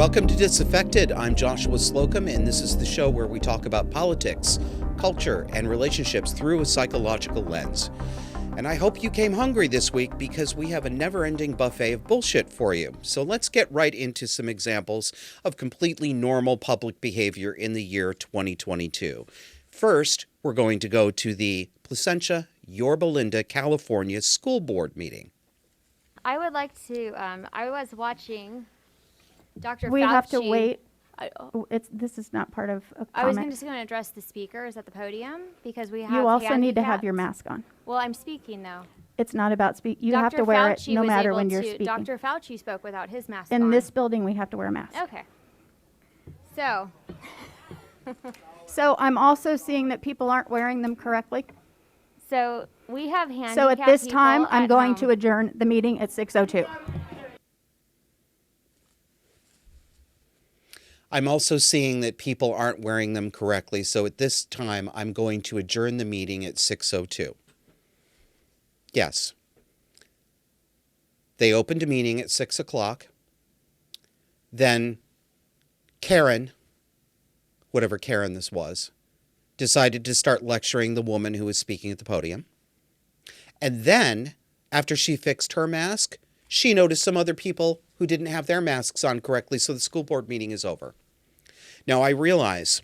Welcome to Disaffected. I'm Joshua Slocum, and this is the show where we talk about politics, culture, and relationships through a psychological lens. And I hope you came hungry this week because we have a never-ending buffet of bullshit for you. So let's get right into some examples of completely normal public behavior in the year 2022. First, we're going to go to the Placentia, Yorba Linda, California school board meeting. I would like to, I was watching Dr. Fauci. We have to wait. This is not part of a comment. I was just going to address the speakers at the podium because we have You also need to have your mask on. Well, I'm speaking though. It's not about speak. You Dr. have to wear Fauci it no was matter able when you're to, speaking. Dr. Fauci spoke without his mask on. In this building, we have to wear a mask. Okay. So. So I'm also seeing that people aren't wearing them correctly. So we have handicapped So at this people time, I'm at going home. to adjourn the meeting at 6:02. I'm also seeing that people aren't wearing them correctly, so at this time, I'm going to adjourn the meeting at 6:02. Yes. They opened a meeting at 6 o'clock. Then Karen, whatever Karen this was, decided to start lecturing the woman who was speaking at the podium. And then, after she fixed her mask, she noticed some other people who didn't have their masks on correctly, so the school board meeting is over. Now, I realize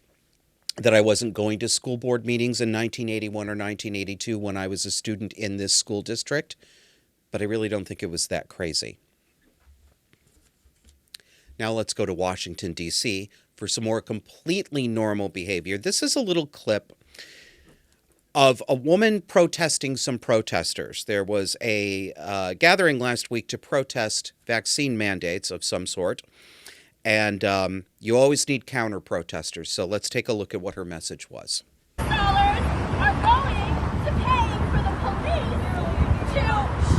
that I wasn't going to school board meetings in 1981 or 1982 when I was a student in this school district, but I really don't think it was that crazy. Now let's go to Washington, D.C. for some more completely normal behavior. This is a little clip of a woman protesting some protesters. There was a gathering last week to protest vaccine mandates of some sort. And you always need counter-protesters. So let's take a look at what her message was. Dollars are going to pay for the police to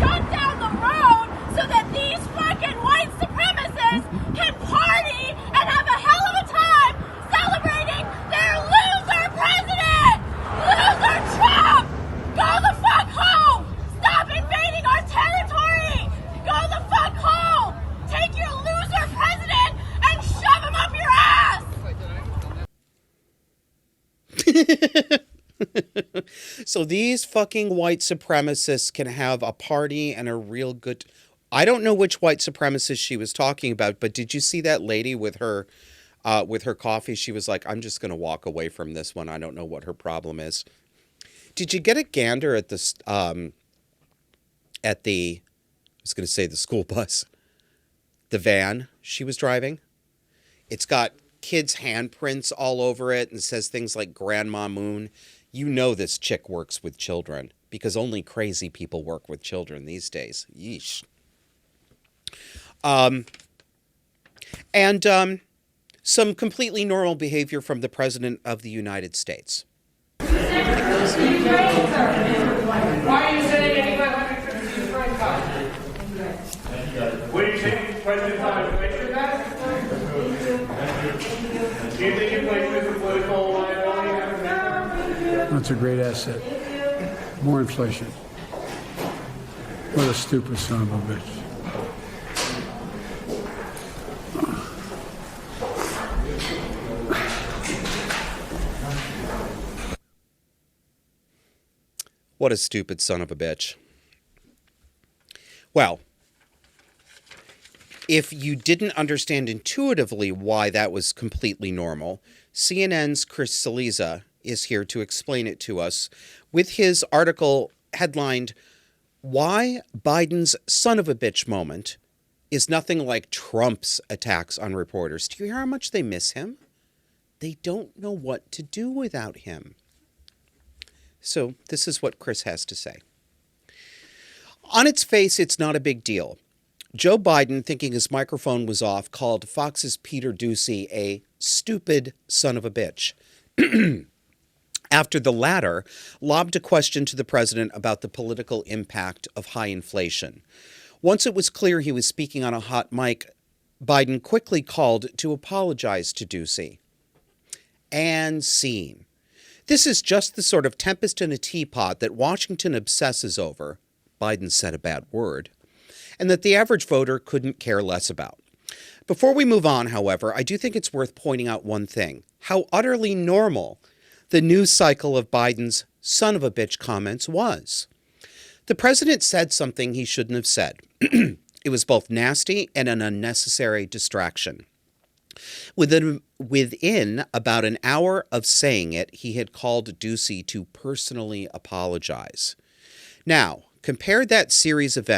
shut down the road so that these fucking white supremacists can party and have a hell of a time celebrating their loser president! Loser Trump! Go the fuck home! Stop invading our territory! Go the fuck home! Take your loser president and shove him up your ass! So these fucking white supremacists can have a party and a real good... I don't know which white supremacist she was talking about, but did you see that lady with her coffee? She was like, I'm just going to walk away from this one. I don't know what her problem is. Did you get a gander at the I was going to say the school bus, the van she was driving? It's got kids' handprints all over it and says things like Grandma Moon. You know this chick works with children because only crazy people work with children these days. Yeesh. And some completely normal behavior from the President of the United States. Why are you sending anybody to use credit card? What do you think, President Trump? Do you think it places a political liability? That's a great asset. More inflation. What a stupid son of a bitch. What a stupid son of a bitch. Well, if you didn't understand intuitively why that was completely normal, CNN's Chris Cillizza is here to explain it to us with his article headlined, Why Biden's Son of a Bitch Moment is Nothing Like Trump's Attacks on Reporters. Do you hear how much they miss him? They don't know what to do without him. So this is what Chris has to say. On its face, it's not a big deal. Joe Biden, thinking his microphone was off, called Fox's Peter Doocy a stupid son of a bitch. After the latter lobbed a question to the president about the political impact of high inflation. Once it was clear he was speaking on a hot mic, Biden quickly called to apologize to Doocy. And scene. This is just the sort of tempest in a teapot that Washington obsesses over, Biden said a bad word, and that the average voter couldn't care less about. Before we move on, however, I do think it's worth pointing out one thing: how utterly normal the news cycle of Biden's son of a bitch comments was. The president said something he shouldn't have said. It was both nasty and an unnecessary distraction. Within about an hour of saying it, he had called Ducey to personally apologize. Now, compare that series of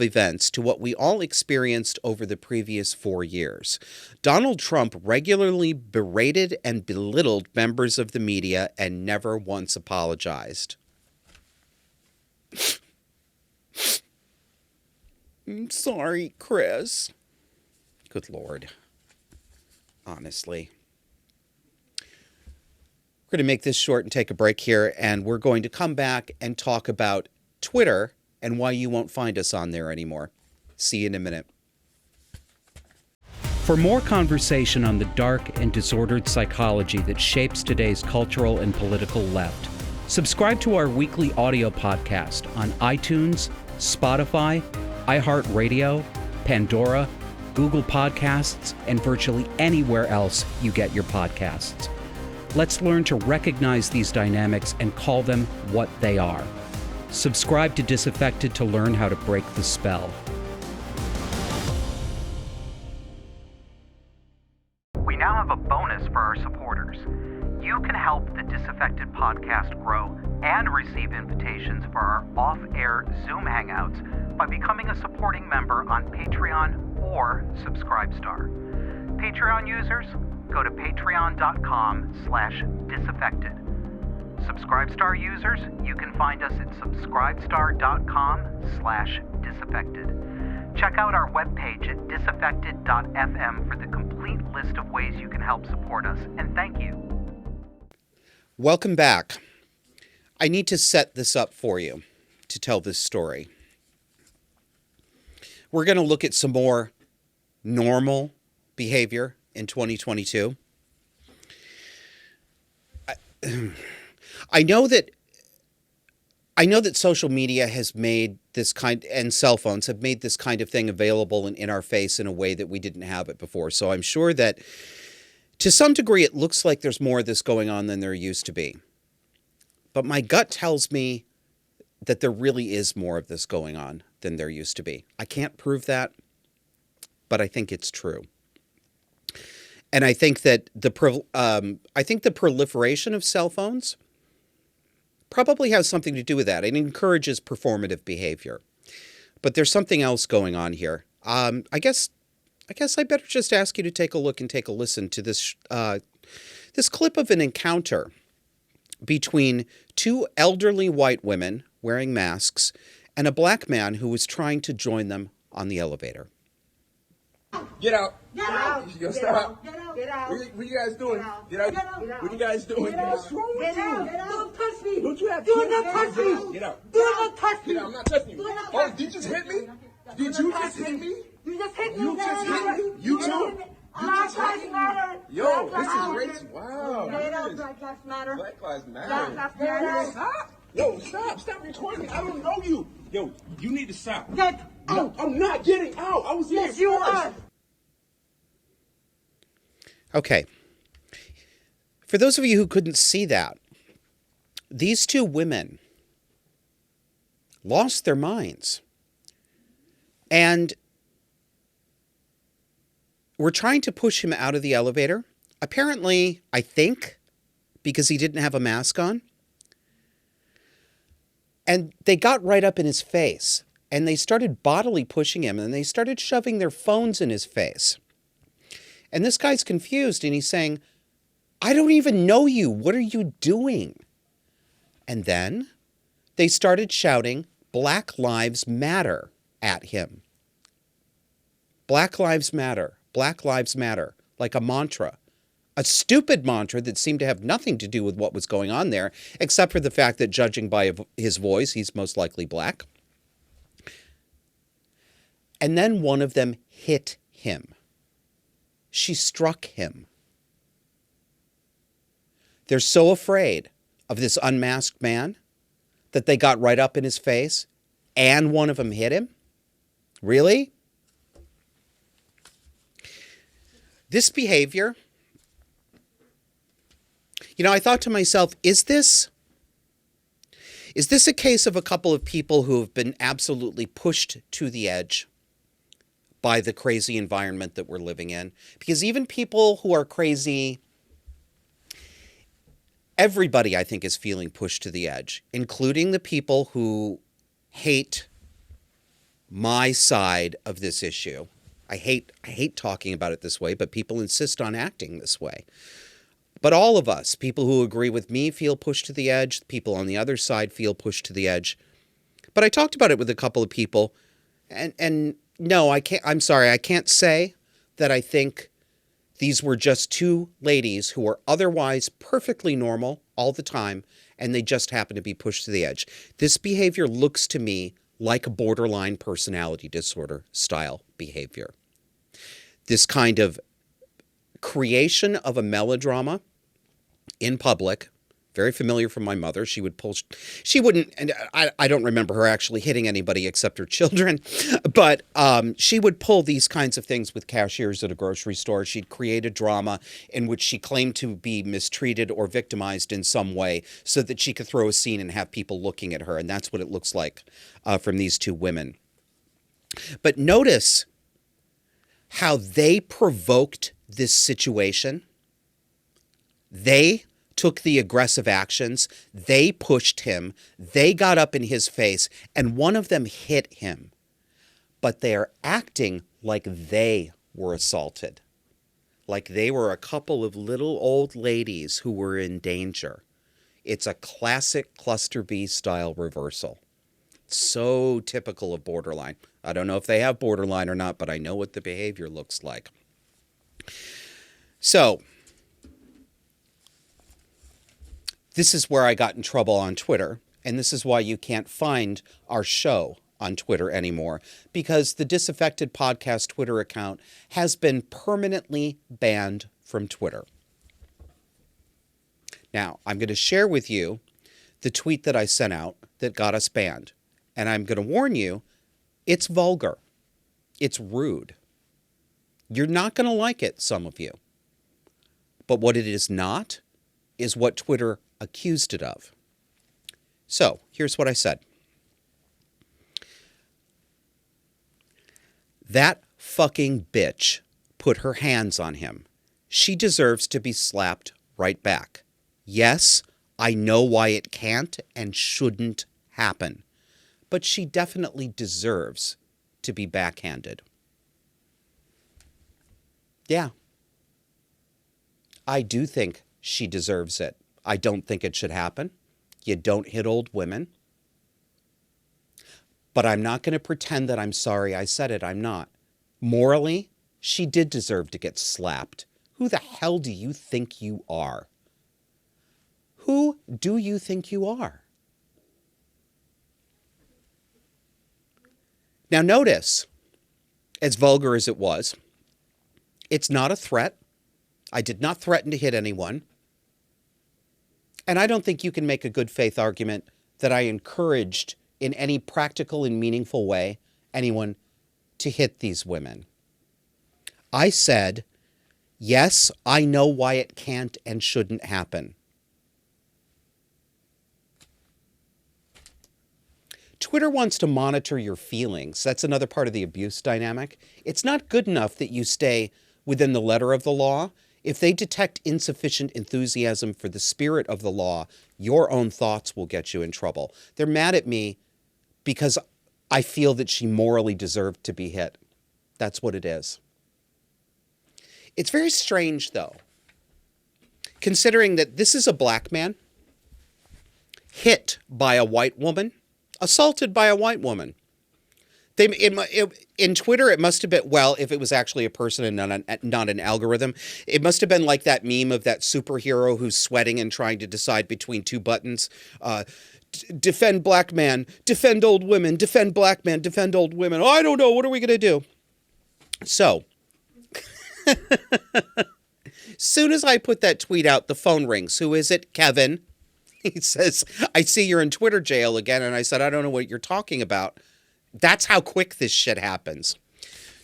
events to what we all experienced over the previous 4 years. Donald Trump regularly berated and belittled members of the media and never once apologized. I'm sorry, Chris. Good Lord. Honestly. We're going to make this short and take a break here, and we're going to come back and talk about Twitter and why you won't find us on there anymore. See you in a minute. For more conversation on the dark and disordered psychology that shapes today's cultural and political left, subscribe to our weekly audio podcast on iTunes, Spotify, iHeartRadio, Pandora, Google Podcasts, and virtually anywhere else you get your podcasts. Let's learn to recognize these dynamics and call them what they are. Subscribe to Disaffected to learn how to break the spell. We now have a bonus for our supporters. You can help the Disaffected podcast grow and receive invitations for our off-air Zoom hangouts by becoming a supporting member on Patreon or Subscribestar. Patreon users, go to patreon.com/disaffected. Subscribestar users, you can find us at subscribestar.com/disaffected. Check out our webpage at disaffected.fm for the complete list of ways you can help support us, and thank you. Welcome back. I need to set this up for you to tell this story. We're going to look at some more normal behavior in 2022. I know that social media has made this kind, and cell phones have made this kind of thing available in our face in a way that we didn't have it before. So I'm sure that to some degree it looks like there's more of this going on than there used to be. But my gut tells me that there really is more of this going on than there used to be. I can't prove that, but I think it's true. And I think that the proliferation of cell phones probably has something to do with that. It encourages performative behavior. But there's something else going on here. I guess I better just ask you to take a look and take a listen to this clip of an encounter between two elderly white women wearing masks and a black man who was trying to join them on the elevator. Get out. Get out. You stop. Get out. Get out. What you guys doing? Get out. Get out. What you guys doing? Get out. What's wrong with Get out. you? Don't touch me. Don't you have Do kids? not touch me. Get out. Do not touch me. Get out. I'm not touching you. Do not Oh, touch did you just hit me? Did Do you not just touch hit me? You just hit me. You just hit me? You too? Black Lives Matter. Yo, this is racist. Wow. Get out. this is- Black Lives Matter. Black Lives Matter. Black Lives Matter. Stop. Yo, stop recording me. I don't know you. Yo, you need to stop. Get No, out. I'm not getting out. I was here Yes, you first. are. Okay. For those of you who couldn't see that, these two women lost their minds and were trying to push him out of the elevator. Apparently, I think, because he didn't have a mask on. And they got right up in his face and they started bodily pushing him and they started shoving their phones in his face. And this guy's confused and he's saying, I don't even know you. What are you doing? And then they started shouting, Black Lives Matter at him. Black Lives Matter. Black Lives Matter. Like a mantra. A stupid mantra that seemed to have nothing to do with what was going on there, except for the fact that judging by his voice, he's most likely black. And then one of them hit him. She struck him. They're so afraid of this unmasked man that they got right up in his face and one of them hit him? Really? This behavior, I thought to myself, is this a case of a couple of people who have been absolutely pushed to the edge by the crazy environment that we're living in? Because even people who are crazy, everybody, I think, is feeling pushed to the edge, including the people who hate my side of this issue. I hate talking about it this way, but people insist on acting this way. But all of us, people who agree with me, feel pushed to the edge. People on the other side feel pushed to the edge. But I talked about it with a couple of people, and no, I can't. I'm sorry, I can't say that I think these were just two ladies who were otherwise perfectly normal all the time, and they just happen to be pushed to the edge. This behavior looks to me like a borderline personality disorder style behavior. This kind of creation of a melodrama in public, very familiar from my mother. She wouldn't, and I don't remember her actually hitting anybody except her children, but she would pull these kinds of things with cashiers at a grocery store. She'd create a drama in which she claimed to be mistreated or victimized in some way so that she could throw a scene and have people looking at her. And that's what it looks like from these two women. But notice how they provoked this situation. They took the aggressive actions. They pushed him. They got up in his face, and one of them hit him. But they are acting like they were assaulted, like they were a couple of little old ladies who were in danger. It's a classic cluster B style reversal. So typical of borderline. I don't know if they have borderline or not, but I know what the behavior looks like. So, this is where I got in trouble on Twitter, and this is why you can't find our show on Twitter anymore, because the Disaffected Podcast Twitter account has been permanently banned from Twitter. Now, I'm going to share with you the tweet that I sent out that got us banned, and I'm going to warn you, it's vulgar. It's rude. You're not going to like it, some of you. But what it is not is what Twitter accused it of. So, here's what I said. That fucking bitch put her hands on him. She deserves to be slapped right back. Yes, I know why it can't and shouldn't happen, but she definitely deserves to be backhanded. Yeah. I do think she deserves it. I don't think it should happen. You don't hit old women. But I'm not going to pretend that I'm sorry I said it. I'm not. Morally, she did deserve to get slapped. Who the hell do you think you are? Who do you think you are? Now notice, as vulgar as it was, it's not a threat. I did not threaten to hit anyone. And I don't think you can make a good faith argument that I encouraged in any practical and meaningful way anyone to hit these women. I said, yes, I know why it can't and shouldn't happen. Twitter wants to monitor your feelings. That's another part of the abuse dynamic. It's not good enough that you stay within the letter of the law. If they detect insufficient enthusiasm for the spirit of the law, your own thoughts will get you in trouble. They're mad at me because I feel that she morally deserved to be hit. That's what it is. It's very strange, though, considering that this is a black man hit by a white woman, assaulted by a white woman. In Twitter, it must have been, well, if it was actually a person and not an algorithm, it must have been like that meme of that superhero who's sweating and trying to decide between two buttons. Defend black man, defend old women, defend black man, defend old women. Oh, I don't know. What are we going to do? So, soon as I put that tweet out, the phone rings. Who is it? Kevin. He says, I see you're in Twitter jail again. And I said, I don't know what you're talking about. That's how quick this shit happens.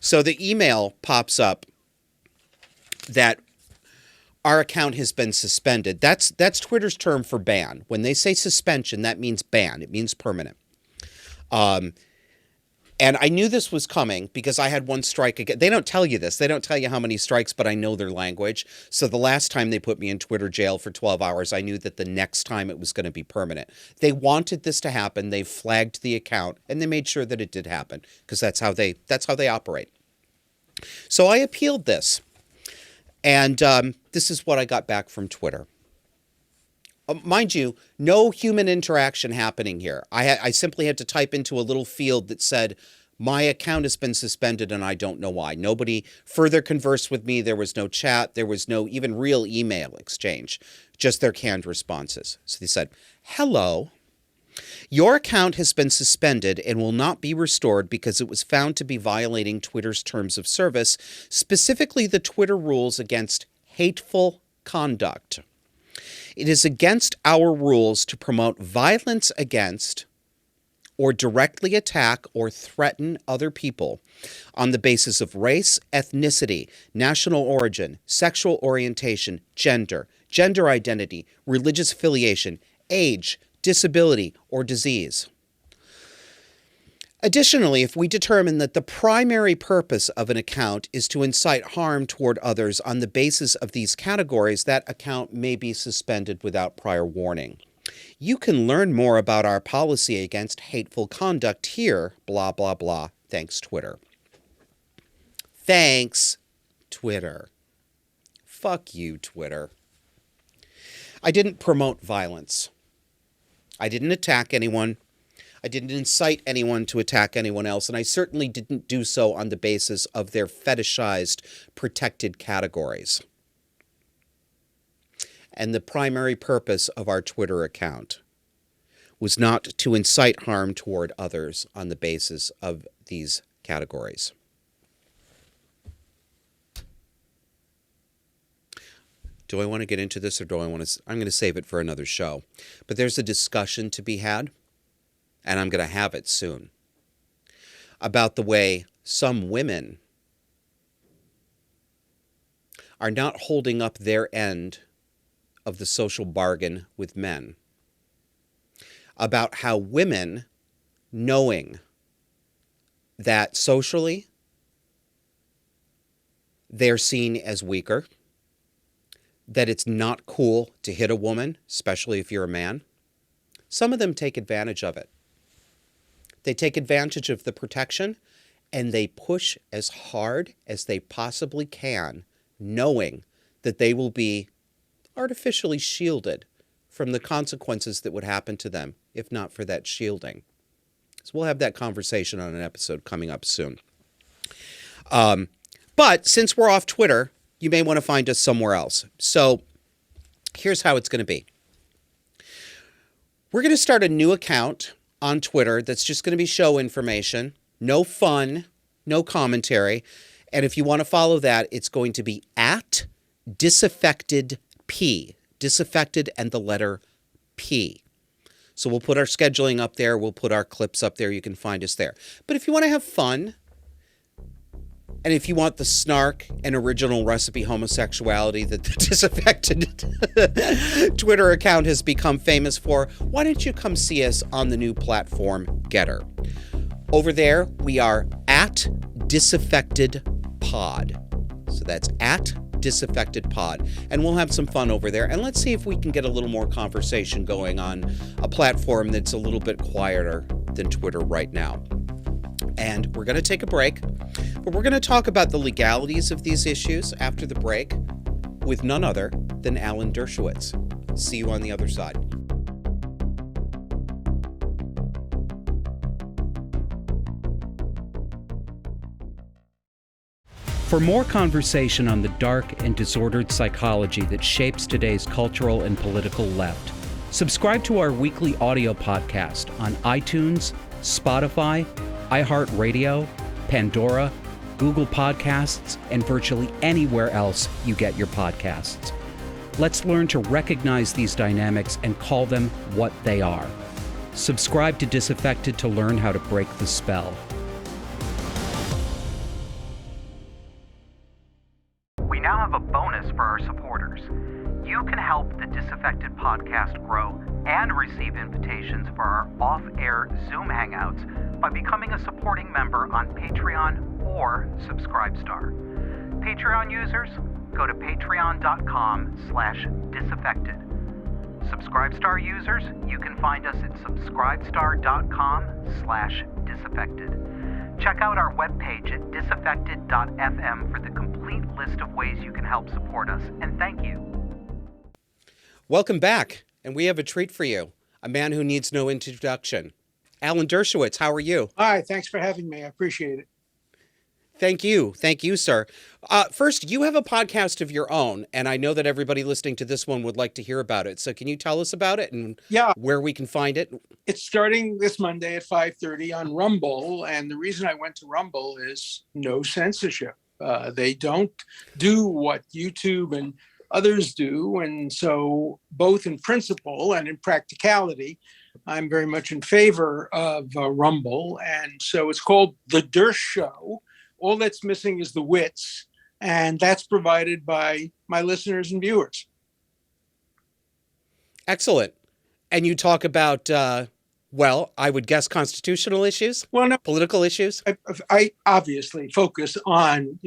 So the email pops up that our account has been suspended. That's Twitter's term for ban. When they say suspension, that means ban. It means permanent. And I knew this was coming because I had one strike again. They don't tell you this. They don't tell you how many strikes, but I know their language. So the last time they put me in Twitter jail for 12 hours, I knew that the next time it was going to be permanent. They wanted this to happen. They flagged the account and they made sure that it did happen because that's how they operate. So I appealed this. And this is what I got back from Twitter. Mind you, no human interaction happening here. I simply had to type into a little field that said, my account has been suspended and I don't know why. Nobody further conversed with me. There was no chat. There was no even real email exchange, just their canned responses. So they said, hello. Your account has been suspended and will not be restored because it was found to be violating Twitter's terms of service, specifically the Twitter rules against hateful conduct. It is against our rules to promote violence against or directly attack or threaten other people on the basis of race, ethnicity, national origin, sexual orientation, gender identity, religious affiliation, age, disability, or disease. Additionally, if we determine that the primary purpose of an account is to incite harm toward others on the basis of these categories, that account may be suspended without prior warning. You can learn more about our policy against hateful conduct here, blah, blah, blah. Thanks, Twitter. Thanks, Twitter. Fuck you, Twitter. I didn't promote violence. I didn't attack anyone. I didn't incite anyone to attack anyone else, and I certainly didn't do so on the basis of their fetishized, protected categories. And the primary purpose of our Twitter account was not to incite harm toward others on the basis of these categories. Do I want to get into this or do I want to... I'm going to save it for another show. But there's a discussion to be had, and I'm going to have it soon, about the way some women are not holding up their end of the social bargain with men. About how women, knowing that socially they're seen as weaker, that it's not cool to hit a woman, especially if you're a man, some of them take advantage of it. They take advantage of the protection and they push as hard as they possibly can, knowing that they will be artificially shielded from the consequences that would happen to them if not for that shielding. So we'll have that conversation on an episode coming up soon. But since we're off Twitter, you may want to find us somewhere else. So here's how it's going to be. We're going to start a new account on Twitter that's just going to be show information, no fun, no commentary. And if you want to follow that, it's going to be at disaffected P, disaffected and the letter P. So we'll put our scheduling up there. We'll put our clips up there. You can find us there. But if you want to have fun, and if you want the snark and original recipe homosexuality that the disaffected Twitter account has become famous for, why don't you come see us on the new platform, Getter? Over there, we are at disaffected pod. So that's at disaffected pod. And we'll have some fun over there. And let's see if we can get a little more conversation going on a platform that's a little bit quieter than Twitter right now. And we're going to take a break, but we're going to talk about the legalities of these issues after the break with none other than Alan Dershowitz. See you on the other side. For more conversation on the dark and disordered psychology that shapes today's cultural and political left, subscribe to our weekly audio podcast on iTunes, Spotify, iHeartRadio, Pandora, Google Podcasts, and virtually anywhere else you get your podcasts. Let's learn to recognize these dynamics and call them what they are. Subscribe to Disaffected to learn how to break the spell. We now have a bonus our off-air Zoom hangouts by becoming a supporting member on Patreon or Subscribestar. Patreon users, go to patreon.com/disaffected. Subscribestar users, you can find us at subscribestar.com/disaffected. Check out our webpage at disaffected.fm for the complete list of ways you can help support us, and thank you. Welcome back, and we have a treat for you, a man who needs no introduction. Alan Dershowitz, how are you? Hi, thanks for having me. I appreciate it. Thank you, sir. First, you have a podcast of your own, and I know that everybody listening to this one would like to hear about it. So can you tell us about it and where we can find it? It's starting this Monday at 5:30 on Rumble, and the reason I went to Rumble is no censorship. They don't do what YouTube and others do, and so both in principle and in practicality, I'm very much in favor of Rumble, and so it's called The Dersh Show. All that's missing is the wits, and that's provided by my listeners and viewers. Excellent. And you talk about, well, I would guess constitutional issues? Well, no, political issues? I obviously focus on,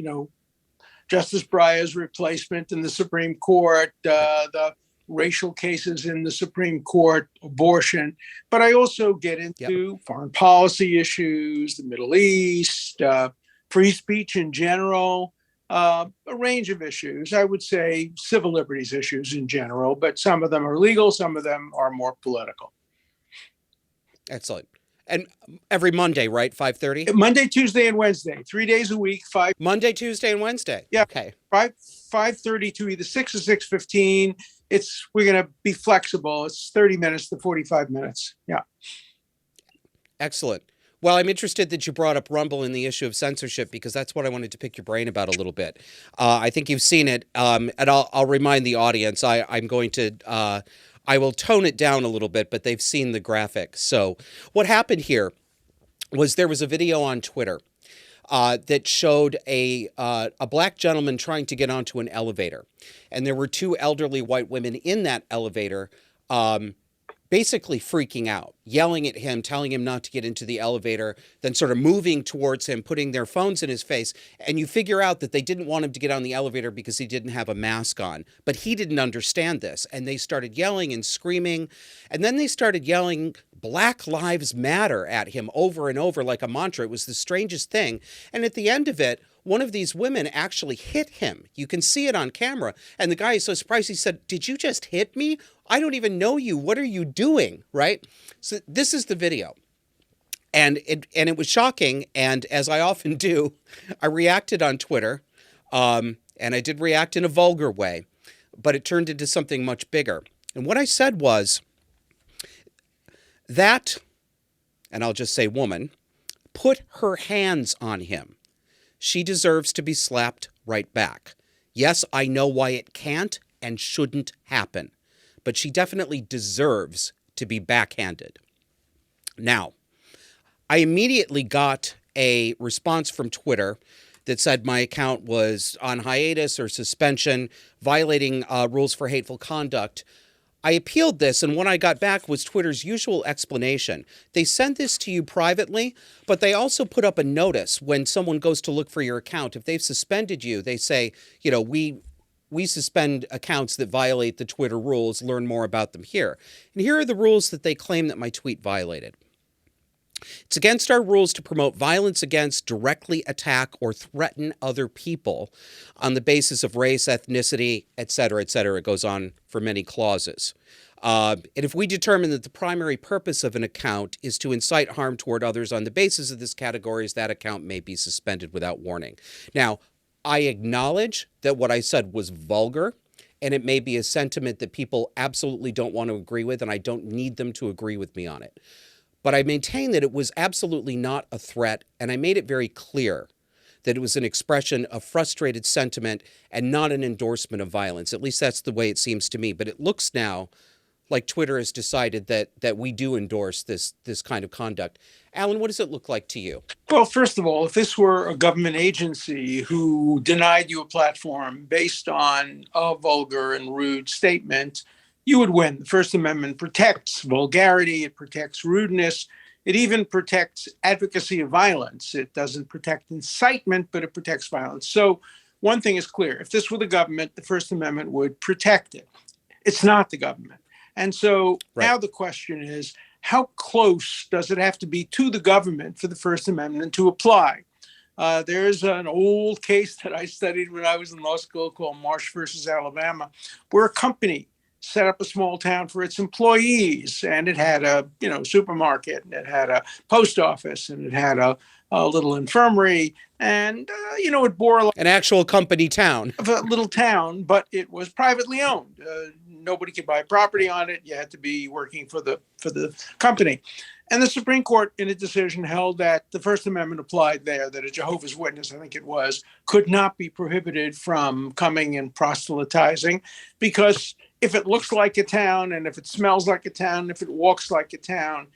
Justice Breyer's replacement in the Supreme Court, the racial cases in the Supreme Court, abortion, but I also get into foreign policy issues, the Middle East, free speech in general, a range of issues. I would say civil liberties issues in general, but some of them are legal, some of them are more political. Excellent. And every Monday, right? 5:30? Monday, Tuesday, and Wednesday, 3 days a week. Monday, Tuesday, and Wednesday. Yeah. Okay. 5:30 to either 6 or 6:15. We're going to be flexible. It's 30 minutes to 45 minutes. Yeah. Excellent. Well, I'm interested that you brought up Rumble and the issue of censorship, because that's what I wanted to pick your brain about a little bit. I think you've seen it, and I'll remind the audience. I will tone it down a little bit, but they've seen the graphic. So what happened here was there was a video on Twitter that showed a black gentleman trying to get onto an elevator, and there were two elderly white women in that elevator, basically freaking out, yelling at him, telling him not to get into the elevator, then sort of moving towards him, putting their phones in his face. And you figure out that they didn't want him to get on the elevator because he didn't have a mask on. But he didn't understand this. And they started yelling and screaming. And then they started yelling Black Lives Matter at him over and over like a mantra. It was the strangest thing. And at the end of it, one of these women actually hit him. You can see it on camera. And the guy is so surprised. He said, "Did you just hit me? I don't even know you. What are you doing?" Right? So this is the video. And it was shocking. And as I often do, I reacted on Twitter. And I did react in a vulgar way. But it turned into something much bigger. And what I said was that, and I'll just say woman, put her hands on him. She deserves to be slapped right back. Yes, I know why it can't and shouldn't happen, but she definitely deserves to be backhanded. Now, I immediately got a response from Twitter that said my account was on hiatus or suspension, violating rules for hateful conduct. I appealed this, and what I got back was Twitter's usual explanation. They send this to you privately, but they also put up a notice when someone goes to look for your account. If they've suspended you, they say, we suspend accounts that violate the Twitter rules. Learn more about them here. And here are the rules that they claim that my tweet violated. It's against our rules to promote violence against, directly attack, or threaten other people on the basis of race, ethnicity, et cetera, et cetera. It goes on for many clauses. And if we determine that the primary purpose of an account is to incite harm toward others on the basis of this categories, that account may be suspended without warning. Now, I acknowledge that what I said was vulgar, and it may be a sentiment that people absolutely don't want to agree with, and I don't need them to agree with me on it. But I maintain that it was absolutely not a threat, and I made it very clear that it was an expression of frustrated sentiment and not an endorsement of violence. At least that's the way it seems to me. But it looks now like Twitter has decided that we do endorse this kind of conduct. Alan, what does it look like to you? Well, first of all, if this were a government agency who denied you a platform based on a vulgar and rude statement, you would win. The First Amendment protects vulgarity, it protects rudeness, it even protects advocacy of violence. It doesn't protect incitement, but it protects violence. So one thing is clear. If this were the government, the First Amendment would protect it. It's not the government. And so now the question is, how close does it have to be to the government for the First Amendment to apply? There's an old case that I studied when I was in law school called Marsh versus Alabama, where a company set up a small town for its employees, and it had a supermarket, and it had a post office, and it had a little infirmary, and it bore an actual company town, of a little town, but it was privately owned. Nobody could buy property on it. You had to be working for the company. And the Supreme Court, in a decision, held that the First Amendment applied there, that a Jehovah's Witness, I think it was, could not be prohibited from coming and proselytizing, because if it looks like a town, and if it smells like a town, if it walks like a town,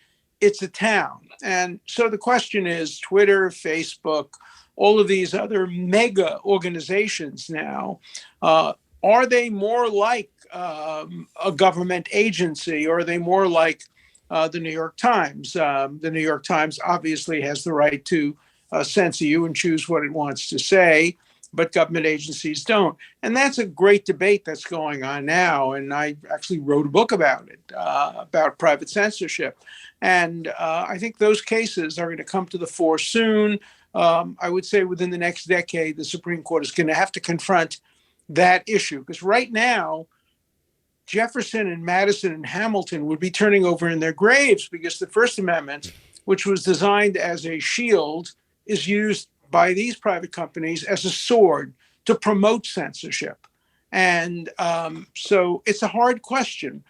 it's a town. And so the question is, Twitter, Facebook, all of these other mega organizations now, are they more like a government agency, or are they more like the New York Times? The New York Times obviously has the right to censor you and choose what it wants to say, but government agencies don't. And that's a great debate that's going on now. And I actually wrote a book about it, about private censorship. And I think those cases are going to come to the fore soon. I would say within the next decade, the Supreme Court is going to have to confront that issue. Because right now, Jefferson and Madison and Hamilton would be turning over in their graves, because the First Amendment, which was designed as a shield, is used by these private companies as a sword to promote censorship. And so it's a hard question.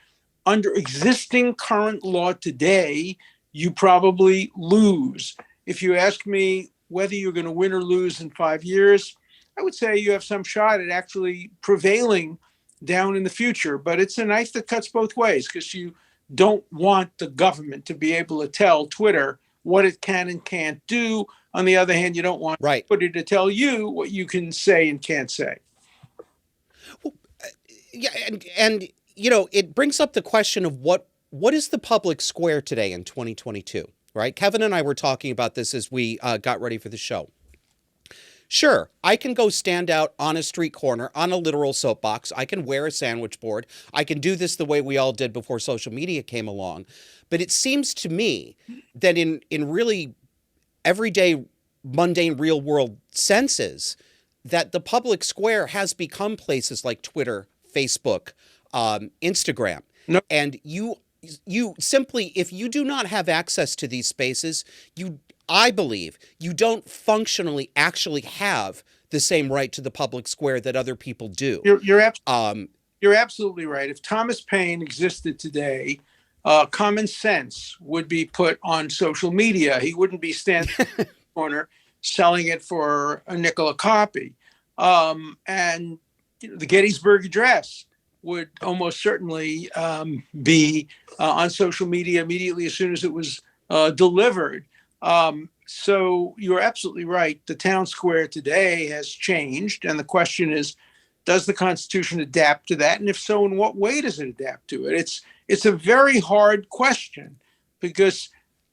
Under existing current law today, you probably lose. If you ask me whether you're going to win or lose in 5 years, I would say you have some shot at actually prevailing down in the future. But it's a knife that cuts both ways, because you don't want the government to be able to tell Twitter what it can and can't do. On the other hand, you don't want Twitter to tell you what you can say and can't say. Well, yeah, and it brings up the question of what is the public square today in 2022, right? Kevin and I were talking about this as we got ready for the show. Sure, I can go stand out on a street corner on a literal soapbox. I can wear a sandwich board. I can do this the way we all did before social media came along. But it seems to me that in really everyday, mundane, real world senses, that the public square has become places like Twitter, Facebook, Instagram. No. And you simply, if you do not have access to these spaces, I believe you don't functionally actually have the same right to the public square that other people do. You're absolutely right. If Thomas Paine existed today, common sense would be put on social media. He wouldn't be standing in the corner selling it for a nickel a copy. And the Gettysburg Address would almost certainly be on social media immediately as soon as it was delivered. So you're absolutely right. The town square today has changed. And the question is, does the Constitution adapt to that? And if so, in what way does it adapt to it? It's a very hard question, because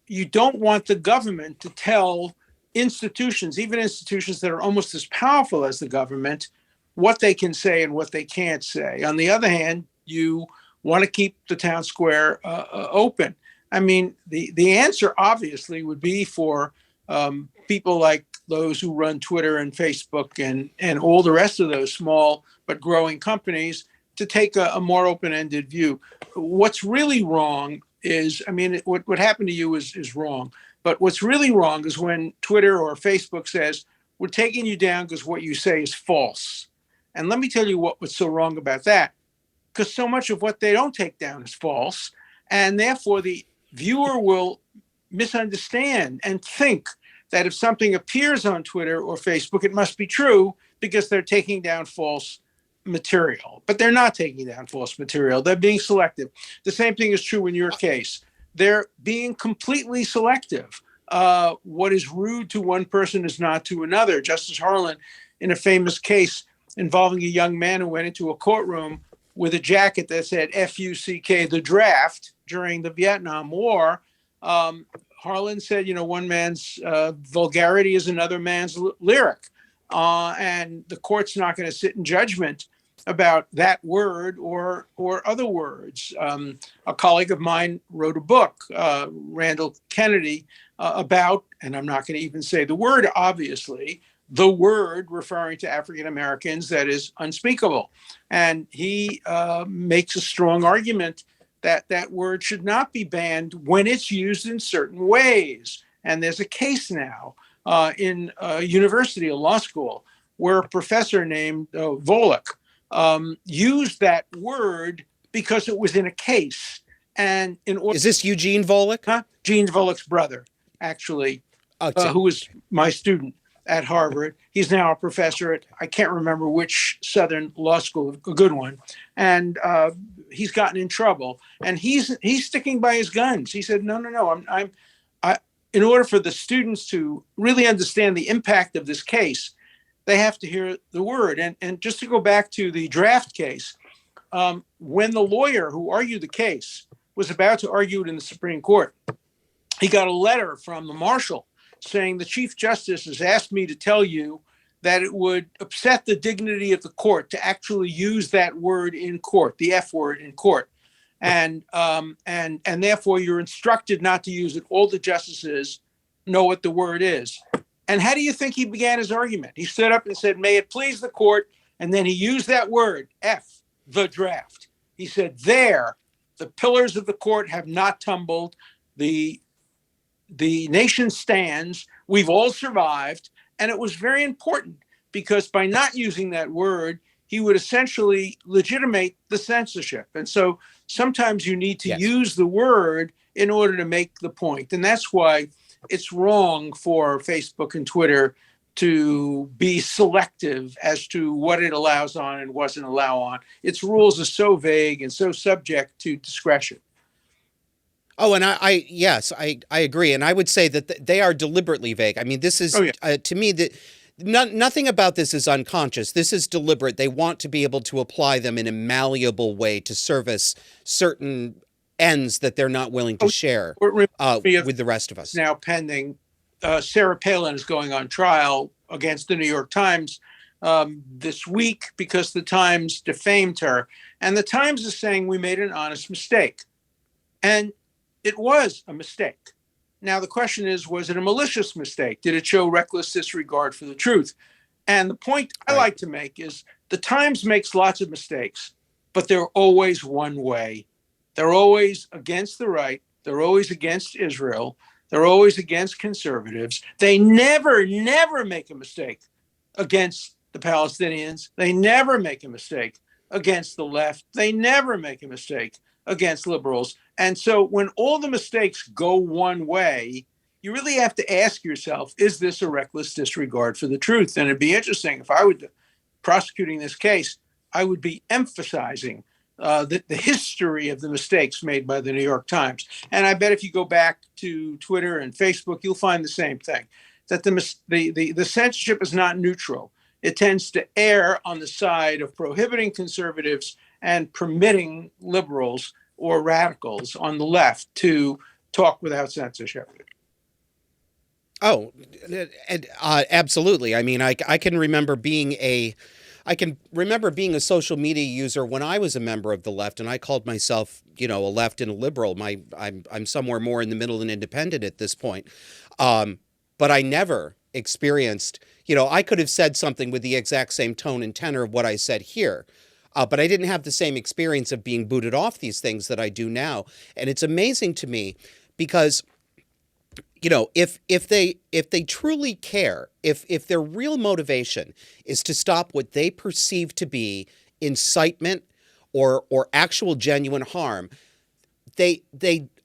you don't want the government to tell institutions, even institutions that are almost as powerful as the government, what they can say and what they can't say. On the other hand, you want to keep the town square open. I mean, the answer obviously would be for people like those who run Twitter and Facebook and all the rest of those small but growing companies to take a more open-ended view. What's really wrong is, I mean, what happened to you is wrong. But what's really wrong is when Twitter or Facebook says, we're taking you down because what you say is false. And let me tell you what's so wrong about that. Because so much of what they don't take down is false. And therefore, the viewer will misunderstand and think that if something appears on Twitter or Facebook, it must be true because they're taking down false material. But they're not taking down false material. They're being selective. The same thing is true in your case. They're being completely selective. What is rude to one person is not to another. Justice Harlan, in a famous case involving a young man who went into a courtroom with a jacket that said F-U-C-K, the draft, during the Vietnam War. Harlan said, one man's vulgarity is another man's lyric. And the court's not going to sit in judgment about that word or other words. A colleague of mine wrote a book, Randall Kennedy, about, and I'm not going to even say the word, obviously, the word referring to African Americans that is unspeakable. And he makes a strong argument that that word should not be banned when it's used in certain ways. And there's a case now in a university, a law school, where a professor named Volek used that word because it was in a case. And in order, is this Eugene Volek? Huh? Gene Volek's brother, actually, who was my student at Harvard. He's now a professor at, I can't remember which Southern law school, a good one. And he's gotten in trouble. And he's sticking by his guns. He said, no, in order for the students to really understand the impact of this case, they have to hear the word. And just to go back to the draft case, when the lawyer who argued the case was about to argue it in the Supreme Court, he got a letter from the marshal saying, the Chief Justice has asked me to tell you that it would upset the dignity of the court to actually use that word in court, the F word in court. And therefore you're instructed not to use it. All the justices know what the word is. And how do you think he began his argument? He stood up and said, may it please the court. And then he used that word, F, the draft. He said, there, the pillars of the court have not tumbled. The nation stands. We've all survived. And it was very important because by not using that word, he would essentially legitimate the censorship. And so sometimes you need to use the word in order to make the point. And that's why it's wrong for Facebook and Twitter to be selective as to what it allows on and wasn't allow on. Its rules are so vague and so subject to discretion. Oh, and I agree. And I would say that they are deliberately vague. I mean, this is, to me, nothing about this is unconscious. This is deliberate. They want to be able to apply them in a malleable way to service certain ends that they're not willing to share with the rest of us. Now pending, Sarah Palin is going on trial against the New York Times this week because the Times defamed her. And the Times is saying we made an honest mistake. And it was a mistake. Now, the question is, was it a malicious mistake? Did it show reckless disregard for the truth? And the point I like to make is the Times makes lots of mistakes, but they're always one way. They're always against the right. They're always against Israel. They're always against conservatives. They never make a mistake against the Palestinians. They never make a mistake against the left. They never make a mistake against liberals. And so when all the mistakes go one way, you really have to ask yourself, is this a reckless disregard for the truth? And it'd be interesting if I were prosecuting this case, I would be emphasizing the history of the mistakes made by the New York Times. And I bet if you go back to Twitter and Facebook, you'll find the same thing, that the censorship is not neutral. It tends to err on the side of prohibiting conservatives and permitting liberals or radicals on the left to talk without censorship. Oh, absolutely. I mean, I can remember being a social media user when I was a member of the left, and I called myself, a left and a liberal. I'm somewhere more in the middle and independent at this point. But I never experienced, I could have said something with the exact same tone and tenor of what I said here. But I didn't have the same experience of being booted off these things that I do now. And it's amazing to me because, if they truly care, if their real motivation is to stop what they perceive to be incitement or actual genuine harm, they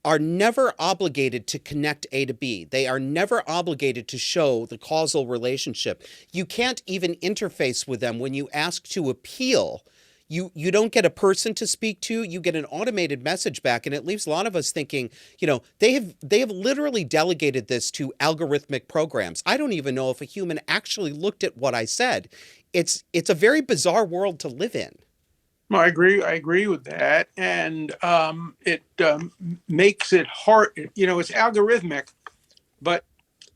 are never obligated to connect A to B. They are never obligated to show the causal relationship. You can't even interface with them when you ask to appeal. You don't get a person to speak to, you get an automated message back, and it leaves a lot of us thinking, they have literally delegated this to algorithmic programs. I don't even know if a human actually looked at what I said. It's a very bizarre world to live in. Well, I agree. I agree with that, and it makes it hard. It's algorithmic, but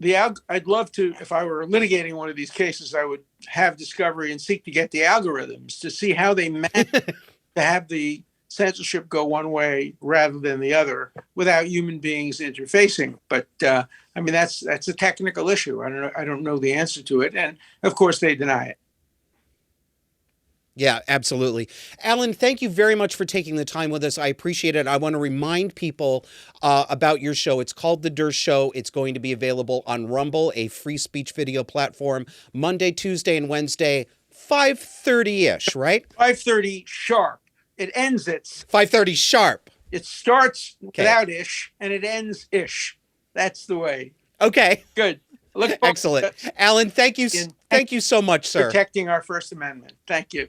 I'd love to, if I were litigating one of these cases, I would have discovery and seek to get the algorithms to see how they manage to have the censorship go one way rather than the other without human beings interfacing. But I mean, that's a technical issue. I don't know the answer to it, and of course they deny it. Yeah, absolutely. Alan, thank you very much for taking the time with us. I appreciate it. I want to remind people about your show. It's called The Dersh Show. It's going to be available on Rumble, a free speech video platform, Monday, Tuesday, and Wednesday, 5:30-ish, right? 5:30 sharp. It ends at 5:30 sharp. It starts without ish and it ends ish. That's the way. Okay. Good. Excellent. Alan, thank you so much, sir. Protecting our First Amendment. Thank you.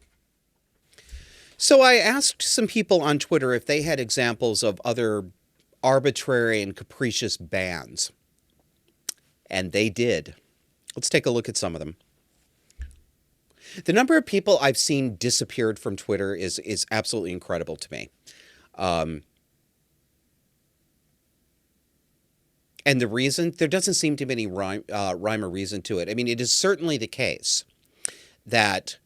So I asked some people on Twitter if they had examples of other arbitrary and capricious bans. And they did. Let's take a look at some of them. The number of people I've seen disappeared from Twitter is absolutely incredible to me. And the reason, there doesn't seem to be any rhyme or reason to it. I mean, it is certainly the case that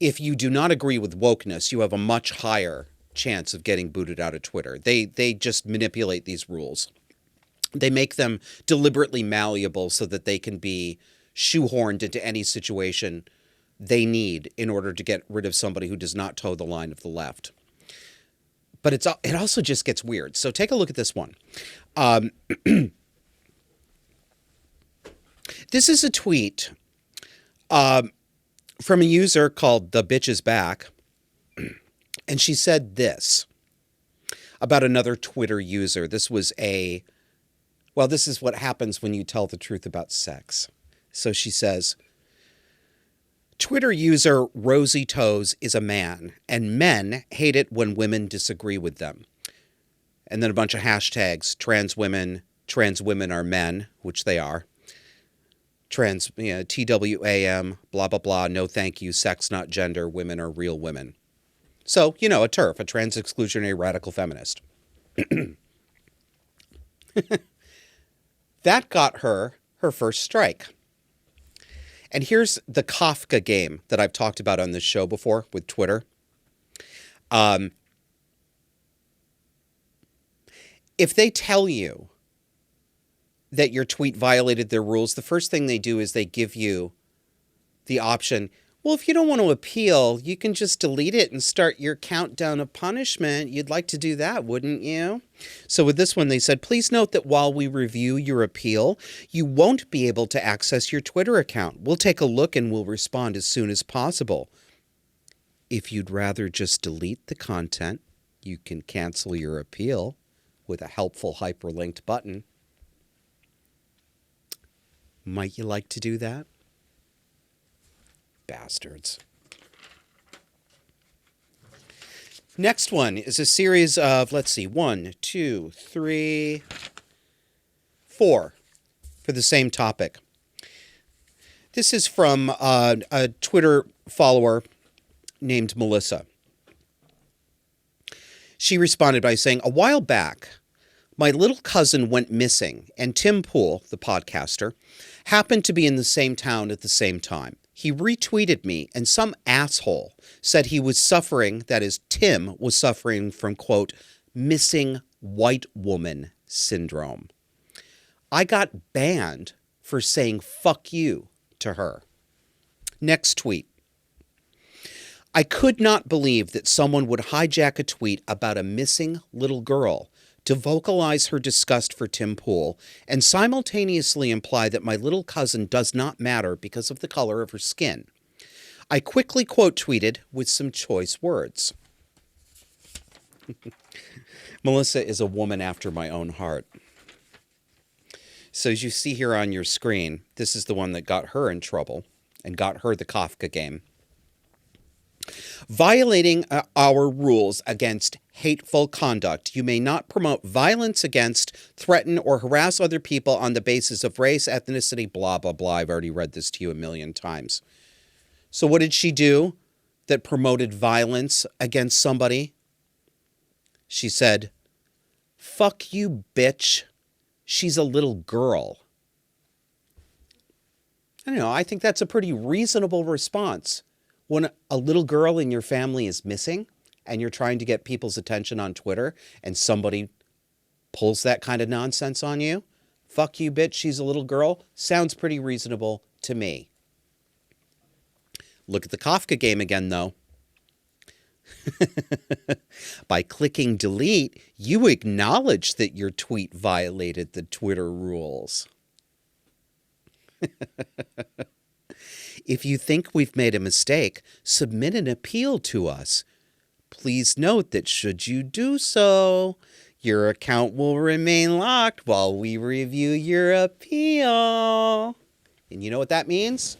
if you do not agree with wokeness, you have a much higher chance of getting booted out of Twitter. They just manipulate these rules. They make them deliberately malleable so that they can be shoehorned into any situation they need in order to get rid of somebody who does not toe the line of the left. But it also just gets weird. So take a look at this one. This is a tweet from a user called The Bitch Is Back. And she said this about another Twitter user. This is what happens when you tell the truth about sex. So she says, Twitter user Rosie Toes is a man, and men hate it when women disagree with them. And then a bunch of hashtags, trans women are men, which they are. Trans, TWAM, blah, blah, blah, no thank you, sex not gender, women are real women. So, a TERF, a trans exclusionary radical feminist. That got her first strike. And here's the Kafka game that I've talked about on this show before with Twitter. If they tell you that your tweet violated their rules, the first thing they do is they give you the option, well, if you don't want to appeal, you can just delete it and start your countdown of punishment. You'd like to do that, wouldn't you? So with this one, they said, please note that while we review your appeal, you won't be able to access your Twitter account. We'll take a look and we'll respond as soon as possible. If you'd rather just delete the content, you can cancel your appeal with a helpful hyperlinked button. Might you like to do that? Bastards. Next one is a series of, 1, 2, 3, 4 for the same topic. This is from a Twitter follower named Melissa. She responded by saying, a while back, my little cousin went missing, and Tim Pool, the podcaster, happened to be in the same town at the same time. He retweeted me, and some asshole said he was suffering, that is, Tim was suffering from, quote, missing white woman syndrome. I got banned for saying fuck you to her. Next tweet. I could not believe that someone would hijack a tweet about a missing little girl to vocalize her disgust for Tim Pool and simultaneously imply that my little cousin does not matter because of the color of her skin. I quickly quote tweeted with some choice words. Melissa is a woman after my own heart. So as you see here on your screen, this is the one that got her in trouble and got her the Kafka game. Violating our rules against hateful conduct. You may not promote violence against, threaten, or harass other people on the basis of race, ethnicity, blah, blah, blah. I've already read this to you a million times. So what did she do? that promoted violence against somebody. She said, "Fuck you, bitch. She's a little girl." I don't know. I think that's a pretty reasonable response. When a little girl in your family is missing and you're trying to get people's attention on Twitter and somebody pulls that kind of nonsense on you, "Fuck you, bitch, she's a little girl," sounds pretty reasonable to me. Look at the Kafka game again, though. By clicking delete, you acknowledge that your tweet violated the Twitter rules. If you think we've made a mistake, submit an appeal to us. Please note that should you do so, your account will remain locked while we review your appeal. And you know what that means?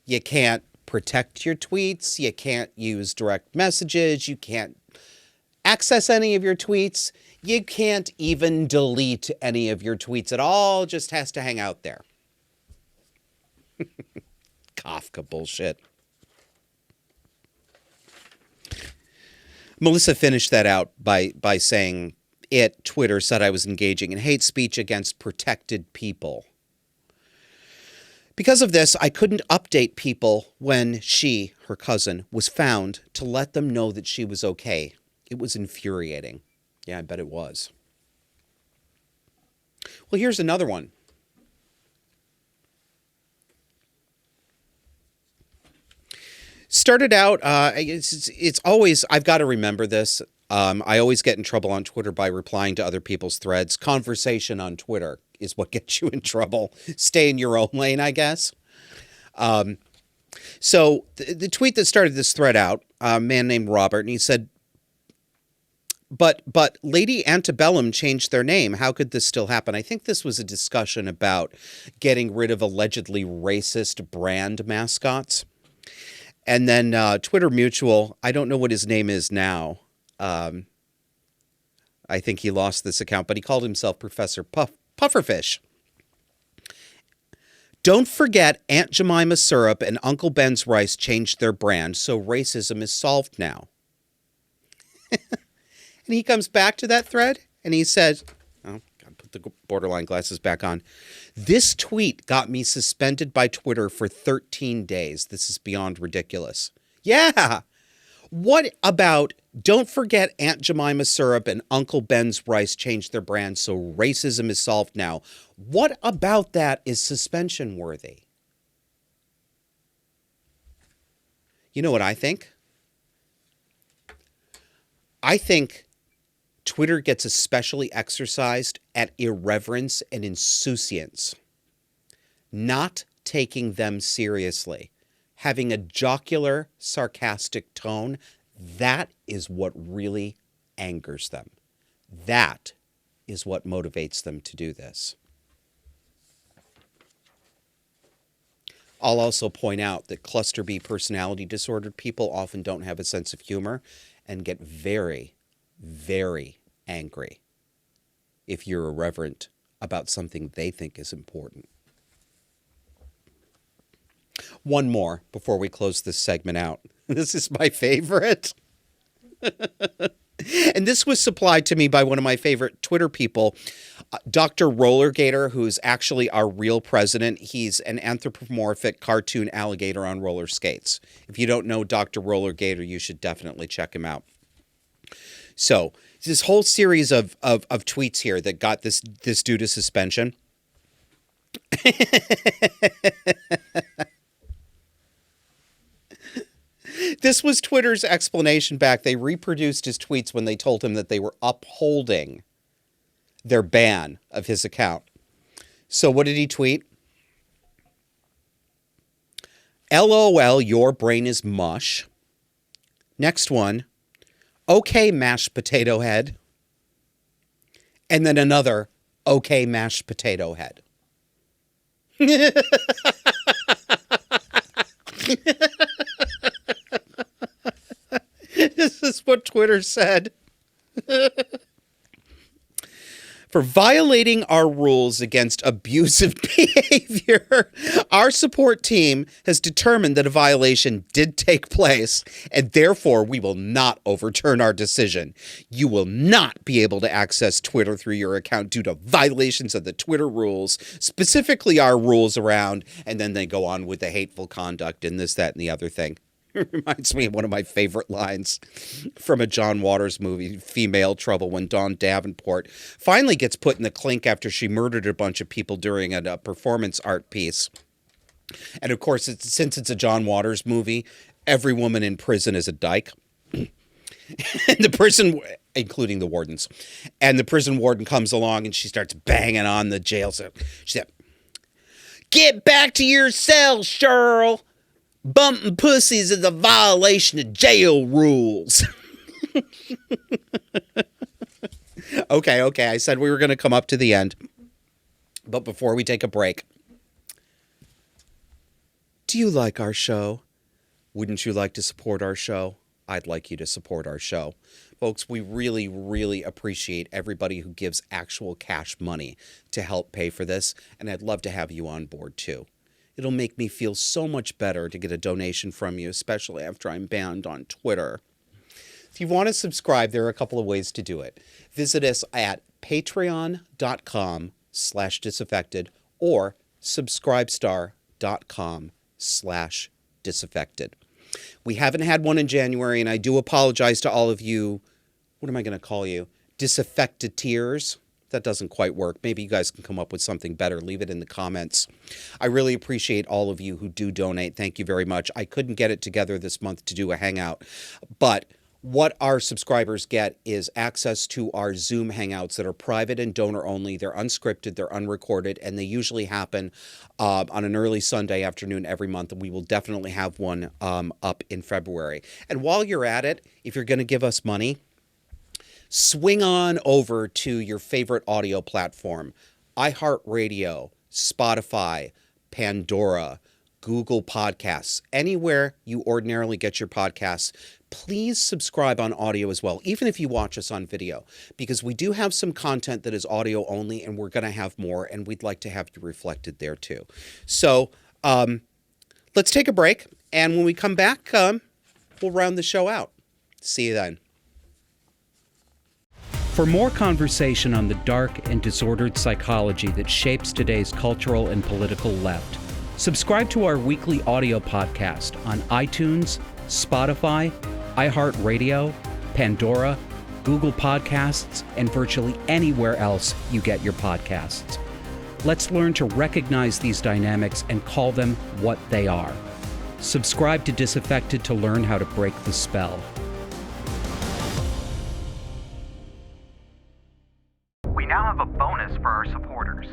You can't protect your tweets. You can't use direct messages. You can't access any of your tweets. You can't even delete any of your tweets at all. Just has to hang out there. Kafka bullshit. Melissa finished that out by saying Twitter said I was engaging in hate speech against protected people. Because of this, I couldn't update people when she, her cousin, was found to let them know that she was okay. It was infuriating. Yeah, I bet it was. Well, here's another one. Started out, it's always, I've got to remember this. I always get in trouble on Twitter by replying to other people's threads. Conversation on Twitter is what gets you in trouble. Stay in your own lane, I guess. So the tweet that started this thread out, a man named Robert, and he said, but Lady Antebellum changed their name. How could this still happen? I think this was a discussion about getting rid of allegedly racist brand mascots. And then Twitter Mutual, I don't know what his name is now. I think he lost this account, but he called himself Professor Pufferfish. Don't forget Aunt Jemima Syrup and Uncle Ben's Rice changed their brand, so racism is solved now. And he comes back to that thread and he says, oh, gotta put the borderline glasses back on. This tweet got me suspended by Twitter for 13 days. This is beyond ridiculous. Yeah. What about don't forget Aunt Jemima Syrup and Uncle Ben's Rice changed their brand, so racism is solved now. What about that is suspension worthy? You know what I think? I think Twitter gets especially exercised at irreverence and insouciance. Not taking them seriously. Having a jocular, sarcastic tone, that is what really angers them. That is what motivates them to do this. I'll also point out that cluster B personality disordered people often don't have a sense of humor and get very, very angry if you're irreverent about something they think is important. One more before we close this segment out. This is my favorite. And this was supplied to me by one of my favorite Twitter people, Dr. Rollergator, who's actually our real president. He's an anthropomorphic cartoon alligator on roller skates. If you don't know Dr. Rollergator, you should definitely check him out. So this whole series of tweets here that got this dude a suspension. This was Twitter's explanation back. They reproduced his tweets when they told him that they were upholding their ban of his account. So what did he tweet? LOL, your brain is mush. Next one. Okay, mashed potato head. And then another, okay, mashed potato head. This is what Twitter said. For violating our rules against abusive behavior, our support team has determined that a violation did take place, and therefore we will not overturn our decision. You will not be able to access Twitter through your account due to violations of the Twitter rules, specifically our rules around, and then they go on with the hateful conduct and this, that, and the other thing. It reminds me of one of my favorite lines from a John Waters movie, Female Trouble, when Dawn Davenport finally gets put in the clink after she murdered a bunch of people during a performance art piece. And of course, since it's a John Waters movie, every woman in prison is a dyke. And the prison, including the wardens, and the prison warden comes along and she starts banging on the jail cell. She said, "Get back to your cell, Cheryl. Bumping pussies is a violation of jail rules." Okay. I said we were going to come up to the end. But before we take a break, do you like our show? Wouldn't you like to support our show? I'd like you to support our show. Folks, we really, really appreciate everybody who gives actual cash money to help pay for this. And I'd love to have you on board too. It'll make me feel so much better to get a donation from you, especially after I'm banned on Twitter. If you want to subscribe, there are a couple of ways to do it. Visit us at patreon.com/disaffected or subscribestar.com/disaffected. We haven't had one in January, and I do apologize to all of you. What am I going to call you? Disaffected tears. That doesn't quite work. Maybe you guys can come up with something better. Leave it in the comments. I really appreciate all of you who do donate. Thank you very much. I couldn't get it together this month to do a hangout, but what our subscribers get is access to our Zoom hangouts that are private and donor only. They're unscripted, they're unrecorded, and they usually happen on an early Sunday afternoon every month. And we will definitely have one up in February. And while you're at it, if you're going to give us money, swing on over to your favorite audio platform, iHeartRadio, Spotify, Pandora, Google Podcasts, anywhere you ordinarily get your podcasts. Please subscribe on audio as well, even if you watch us on video, because we do have some content that is audio only, and we're going to have more, and we'd like to have you reflected there too. So let's take a break, and when we come back, we'll round the show out. See you then. For more conversation on the dark and disordered psychology that shapes today's cultural and political left, subscribe to our weekly audio podcast on iTunes, Spotify, iHeartRadio, Pandora, Google Podcasts, and virtually anywhere else you get your podcasts. Let's learn to recognize these dynamics and call them what they are. Subscribe to Disaffected to learn how to break the spell. We now have a bonus for our supporters.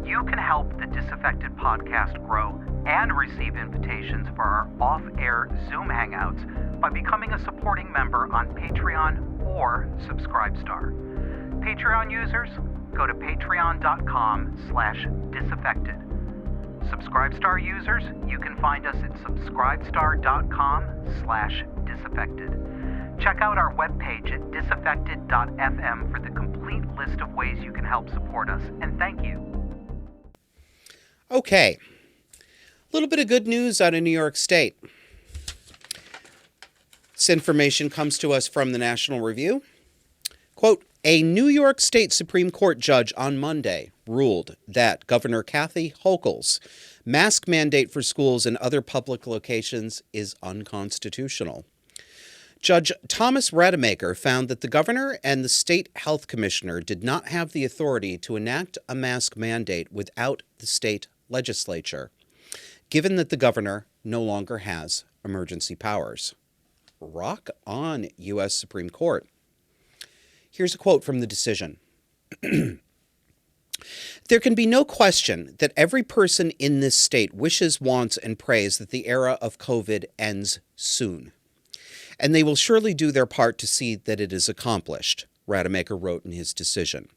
You can help the Disaffected podcast grow and receive invitations for our off-air Zoom hangouts by becoming a supporting member on Patreon or Subscribestar. Patreon users, go to patreon.com/disaffected. Subscribestar users, you can find us at subscribestar.com/disaffected. Check out our webpage at disaffected.fm for the complete list of ways you can help support us, and thank you. Okay, a little bit of good news out of New York State. This information comes to us from the National Review. Quote, a New York State Supreme Court judge on Monday ruled that Governor Kathy Hochul's mask mandate for schools and other public locations is unconstitutional. Judge Thomas Rademacher found that the governor and the state health commissioner did not have the authority to enact a mask mandate without the state legislature, given that the governor no longer has emergency powers. Rock on, U.S. Supreme Court. Here's a quote from the decision. There can be no question that every person in this state wishes, wants, and prays that the era of COVID ends soon. And they will surely do their part to see that it is accomplished, Rademacher wrote in his decision.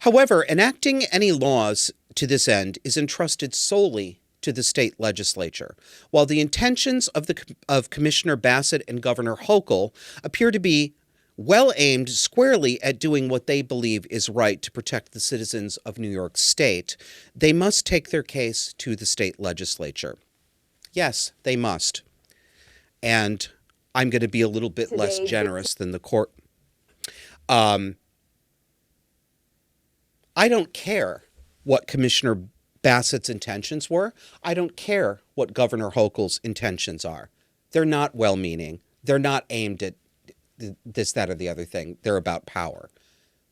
However, enacting any laws to this end is entrusted solely to the state legislature, while the intentions of Commissioner Bassett and Governor Hochul appear to be well aimed squarely at doing what they believe is right to protect the citizens of New York State, they must take their case to the state legislature. Yes, they must. And I'm going to be a little bit less generous than the court. I don't care what Commissioner Bassett's intentions were. I don't care what Governor Hochul's intentions are. They're not well-meaning. They're not aimed at this, that, or the other thing. They're about power.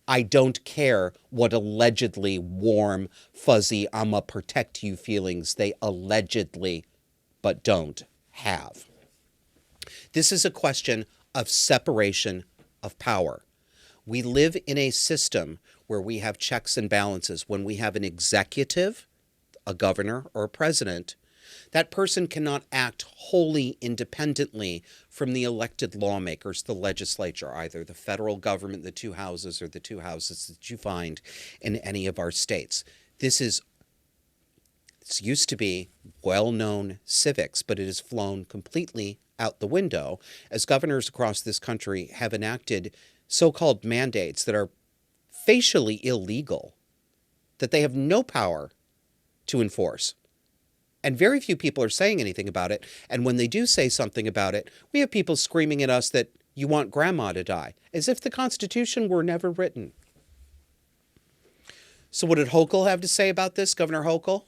I don't care what allegedly warm, fuzzy, I'ma protect you feelings they allegedly, but don't have. This is a question of separation of power. We live in a system where we have checks and balances. When we have an executive, a governor, or a president, that person cannot act wholly independently from the elected lawmakers, the legislature, either the federal government, the two houses, or the two houses that you find in any of our states. This used to be well-known civics, but it has flown completely out the window as governors across this country have enacted so-called mandates that are facially illegal, that they have no power to enforce. And very few people are saying anything about it. And when they do say something about it, we have people screaming at us that you want grandma to die, as if the Constitution were never written. So what did Hochul have to say about this, Governor Hochul?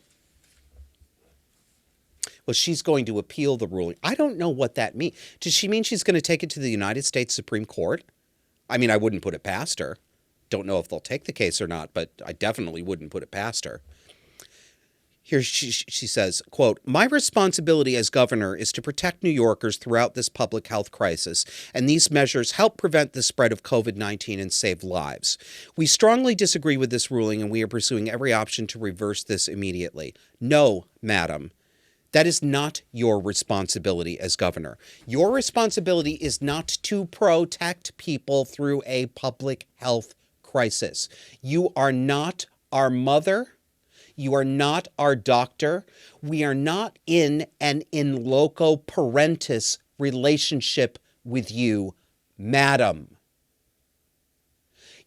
Well, she's going to appeal the ruling. I don't know what that means. Does she mean she's going to take it to the United States Supreme Court? I mean, I wouldn't put it past her. Don't know if they'll take the case or not, but I definitely wouldn't put it past her. Here she says, quote, "My responsibility as governor is to protect New Yorkers throughout this public health crisis, and these measures help prevent the spread of COVID-19 and save lives. We strongly disagree with this ruling, and we are pursuing every option to reverse this immediately." No, madam. That is not your responsibility as governor. Your responsibility is not to protect people through a public health crisis. You are not our mother. You are not our doctor. We are not in an in loco parentis relationship with you, madam.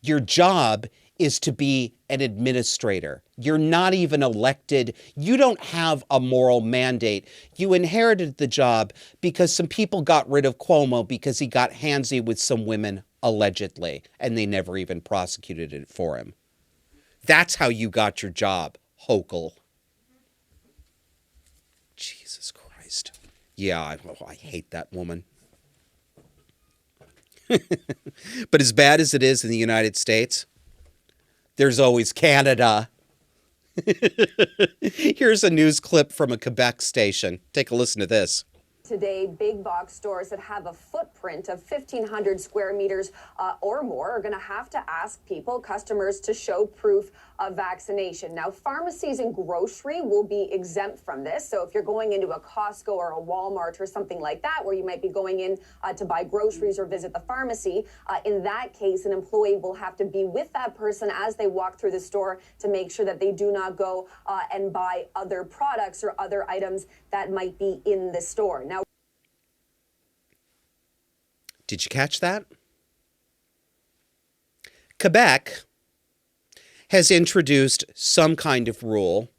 Your job is to be an administrator. You're not even elected. You don't have a moral mandate. You inherited the job because some people got rid of Cuomo because he got handsy with some women, allegedly, and they never even prosecuted it for him. That's how you got your job, Hochul. Jesus Christ. Yeah, I hate that woman. But as bad as it is in the United States, there's always Canada. Here's a news clip from a Quebec station. Take a listen to this. Today, big box stores that have a footprint of 1,500 square meters or more are going to have to ask customers to show proof of vaccination. Now, pharmacies and grocery will be exempt from this. So if you're going into a Costco or a Walmart or something like that, where you might be going in to buy groceries or visit the pharmacy, in that case, an employee will have to be with that person as they walk through the store to make sure that they do not go and buy other products or other items that might be in the store. Now, did you catch that? Quebec has introduced some kind of rule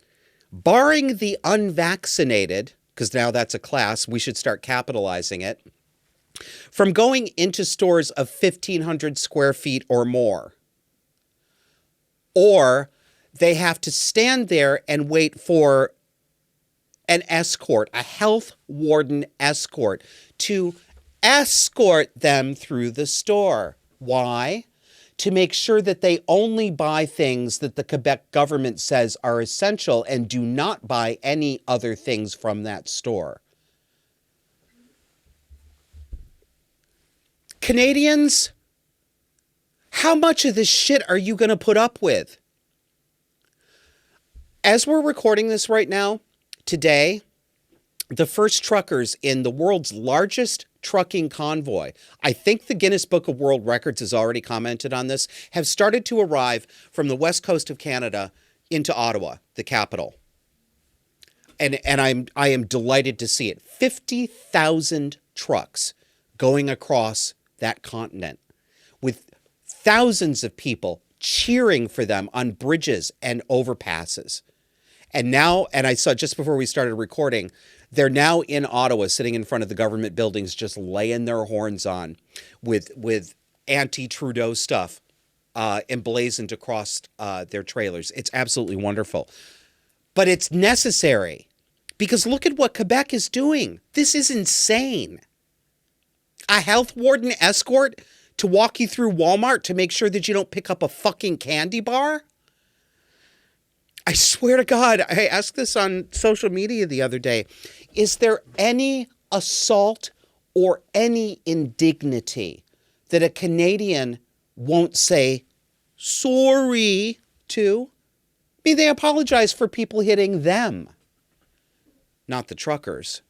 barring the unvaccinated, because now that's a class, we should start capitalizing it, from going into stores of 1,500 square feet or more. Or they have to stand there and wait for an escort, a health warden escort, to escort them through the store. Why? To make sure that they only buy things that the Quebec government says are essential and do not buy any other things from that store. Canadians, how much of this shit are you going to put up with? As we're recording this right now, today, the first truckers in the world's largest trucking convoy, I think the Guinness Book of World Records has already commented on this, have started to arrive from the west coast of Canada into Ottawa, the capital. And I am delighted to see it. 50,000 trucks going across that continent. thousands of people cheering for them on bridges and overpasses. And now, and I saw just before we started recording, they're now in Ottawa sitting in front of the government buildings just laying their horns on with anti-Trudeau stuff emblazoned across their trailers. It's absolutely wonderful. But it's necessary because look at what Quebec is doing. This is insane. A health warden escort to walk you through Walmart to make sure that you don't pick up a fucking candy bar? I swear to God, I asked this on social media the other day. Is there any assault or any indignity that a Canadian won't say sorry to? I mean, they apologize for people hitting them, not the truckers.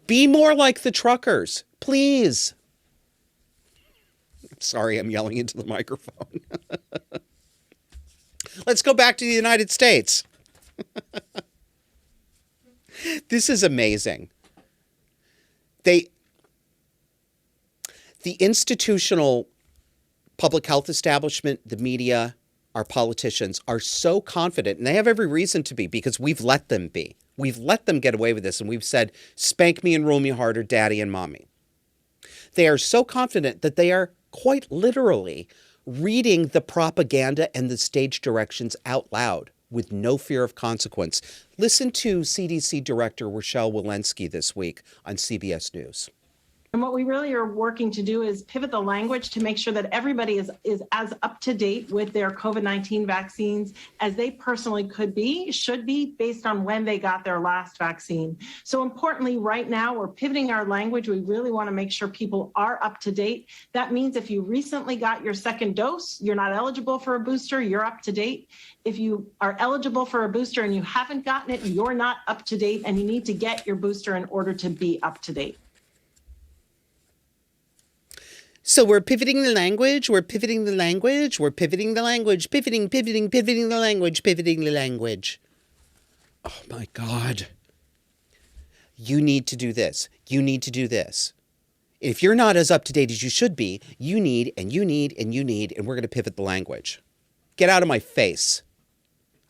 Be more like the truckers, please. Sorry, I'm yelling into the microphone. Let's go back to the United States. This is amazing. The institutional public health establishment, the media, our politicians are so confident, and they have every reason to be because we've let them be. We've let them get away with this, and we've said, spank me and rule me harder, daddy and mommy. They are so confident that they are quite literally reading the propaganda and the stage directions out loud with no fear of consequence. Listen to CDC Director Rochelle Walensky this week on CBS News. And what we really are working to do is pivot the language to make sure that everybody is as up to date with their COVID-19 vaccines as they personally should be based on when they got their last vaccine. So importantly, right now, we're pivoting our language. We really want to make sure people are up to date. That means if you recently got your second dose, you're not eligible for a booster, you're up to date. If you are eligible for a booster and you haven't gotten it, you're not up to date, and you need to get your booster in order to be up to date. So we're pivoting the language, we're pivoting the language, we're pivoting the language, pivoting the language, pivoting the language. Oh my God. You need to do this. You need to do this. If you're not as up to date as you should be, you need, and we're going to pivot the language. Get out of my face.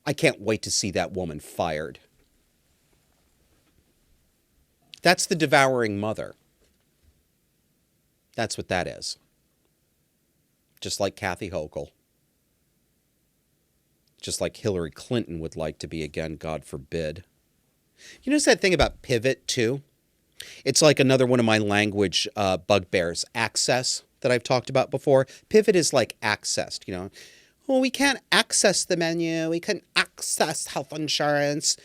I can't wait to see that woman fired. That's the devouring mother. That's what that is. Just like Kathy Hochul. Just like Hillary Clinton would like to be again, God forbid. You notice that thing about pivot, too? It's like another one of my language bugbears, access, that I've talked about before. Pivot is like accessed, you know. Well, we can't access the menu. We can't access health insurance.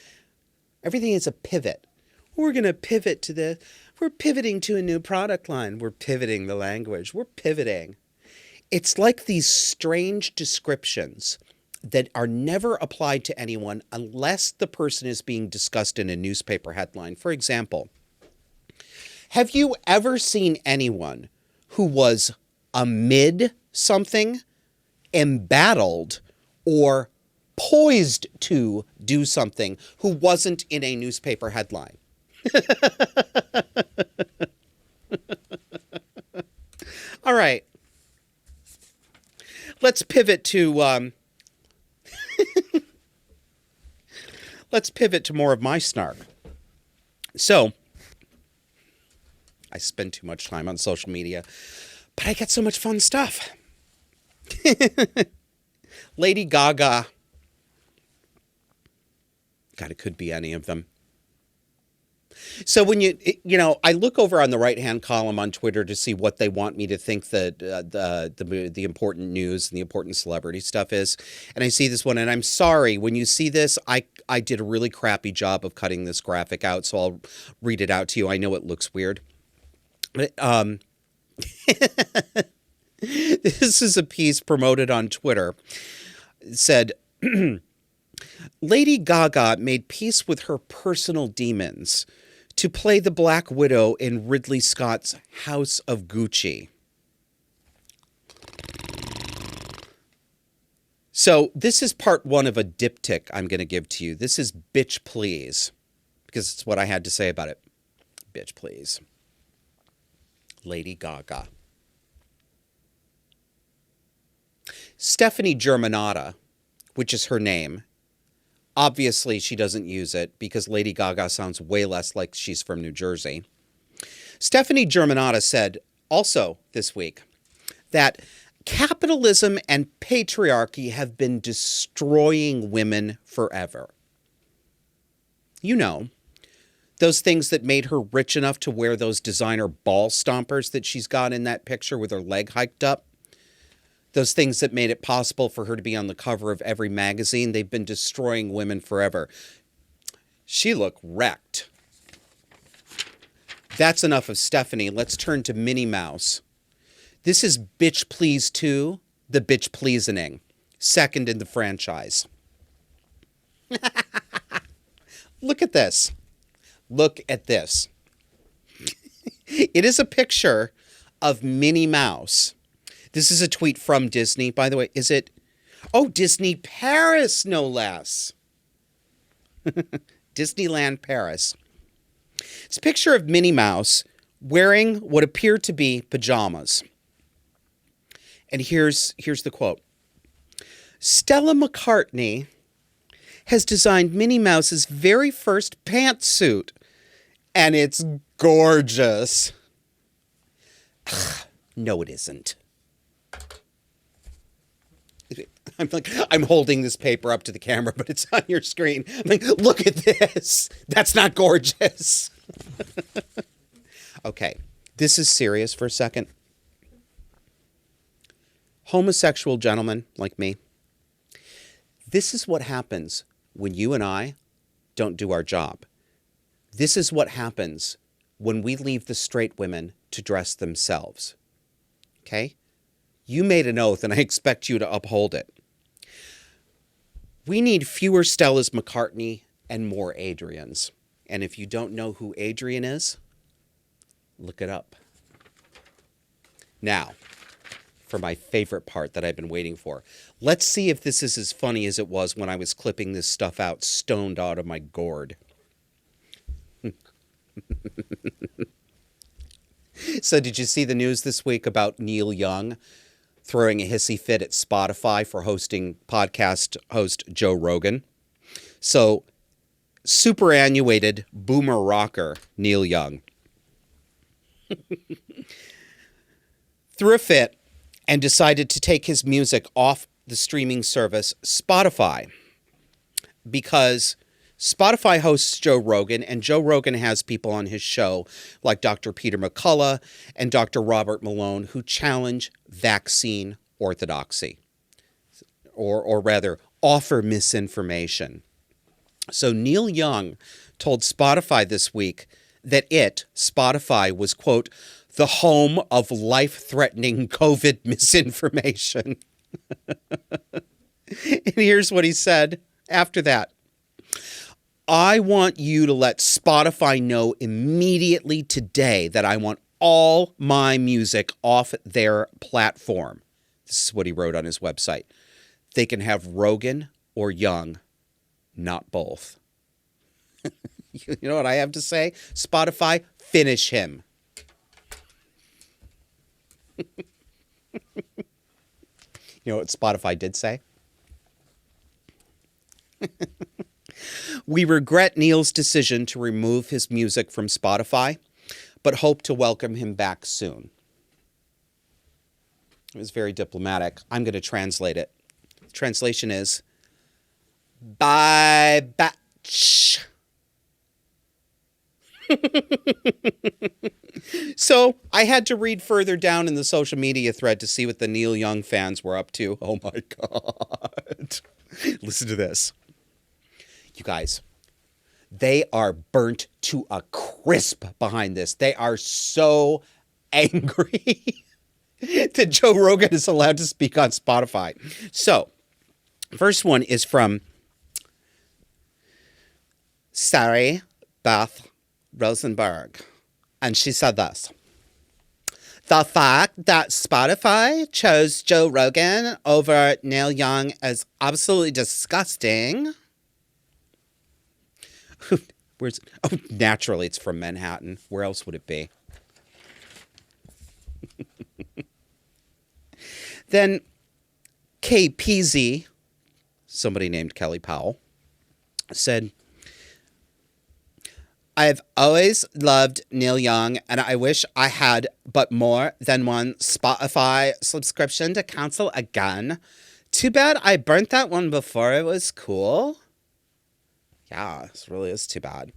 Everything is a pivot. We're going to pivot to the... We're pivoting to a new product line. We're pivoting the language. We're pivoting. It's like these strange descriptions that are never applied to anyone unless the person is being discussed in a newspaper headline. For example, have you ever seen anyone who was amid something, embattled, or poised to do something who wasn't in a newspaper headline? All right. Let's pivot to let's pivot to more of my snark. So, I spend too much time on social media, but I get so much fun stuff. Lady Gaga. God, it could be any of them. So when I look over on the right-hand column on Twitter to see what they want me to think that the important news and the important celebrity stuff is, and I see this one, and I'm sorry, when you see this, I did a really crappy job of cutting this graphic out, so I'll read it out to you. I know it looks weird. But, this is a piece promoted on Twitter. It said, Lady Gaga made peace with her personal demons to play the Black Widow in Ridley Scott's House of Gucci. So this is part one of a diptych I'm going to give to you. This is bitch please, because it's what I had to say about it. Bitch please. Lady Gaga. Stephanie Germanotta, which is her name, obviously she doesn't use it because Lady Gaga sounds way less like she's from New Jersey. Stephanie Germanotta said also this week that capitalism and patriarchy have been destroying women forever. You know, those things that made her rich enough to wear those designer ball stompers that she's got in that picture with her leg hiked up. Those things that made it possible for her to be on the cover of every magazine. They've been destroying women forever. She looked wrecked. That's enough of Stephanie. Let's turn to Minnie Mouse. This is Bitch Please 2, the Bitch Pleasoning, second in the franchise. Look at this. Look at this. It is a picture of Minnie Mouse. This is a tweet from Disney, by the way. Is it? Oh, Disney Paris, no less. Disneyland Paris. It's a picture of Minnie Mouse wearing what appear to be pajamas. And here's the quote. Stella McCartney has designed Minnie Mouse's very first pantsuit, and it's gorgeous. No, it isn't. I'm holding this paper up to the camera, but it's on your screen. I'm like, look at this. That's not gorgeous. Okay, this is serious for a second. Homosexual gentlemen like me, this is what happens when you and I don't do our job. This is what happens when we leave the straight women to dress themselves. Okay? You made an oath, and I expect you to uphold it. We need fewer Stellas McCartney and more Adrians. And if you don't know who Adrian is, look it up. Now, for my favorite part that I've been waiting for. Let's see if this is as funny as it was when I was clipping this stuff out, stoned out of my gourd. So did you see the news this week about Neil Young throwing a hissy fit at Spotify for hosting podcast host Joe Rogan? So superannuated boomer rocker Neil Young threw a fit and decided to take his music off the streaming service Spotify because Spotify hosts Joe Rogan, and Joe Rogan has people on his show like Dr. Peter McCullough and Dr. Robert Malone who challenge vaccine orthodoxy, or rather offer misinformation. So Neil Young told Spotify this week that Spotify, was, quote, the home of life-threatening COVID misinformation. And here's what he said after that. I want you to let Spotify know immediately today that I want all my music off their platform. This is what he wrote on his website. They can have Rogan or Young, not both. You know what I have to say? Spotify, finish him. You know what Spotify did say? We regret Neil's decision to remove his music from Spotify, but hope to welcome him back soon. It was very diplomatic. I'm going to translate it. Translation is, bye, batch. So I had to read further down in the social media thread to see what the Neil Young fans were up to. Oh my God. Listen to this. You guys, they are burnt to a crisp behind this. They are so angry that Joe Rogan is allowed to speak on Spotify. So, first one is from Sari Beth Rosenberg. And she said this. The fact that Spotify chose Joe Rogan over Neil Young is absolutely disgusting. Where's it? Oh, naturally, it's from Manhattan. Where else would it be? Then KPZ, somebody named Kelly Powell, said, I've always loved Neil Young, and I wish I had but more than one Spotify subscription to cancel again. Too bad I burnt that one before it was cool. Yeah, it really is too bad.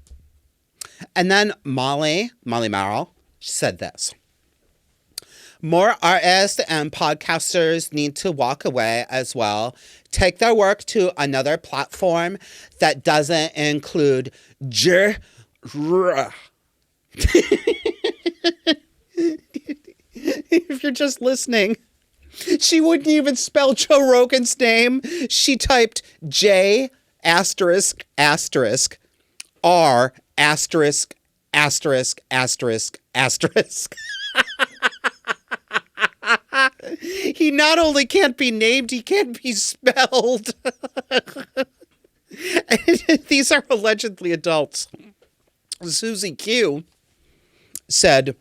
And then Molly Merrill, said this. More artists and podcasters need to walk away as well. Take their work to another platform that doesn't include If you're just listening, she wouldn't even spell Joe Rogan's name. She typed J asterisk asterisk R asterisk asterisk asterisk asterisk. He not only can't be named, he can't be spelled. These are allegedly adults. Susie Q said,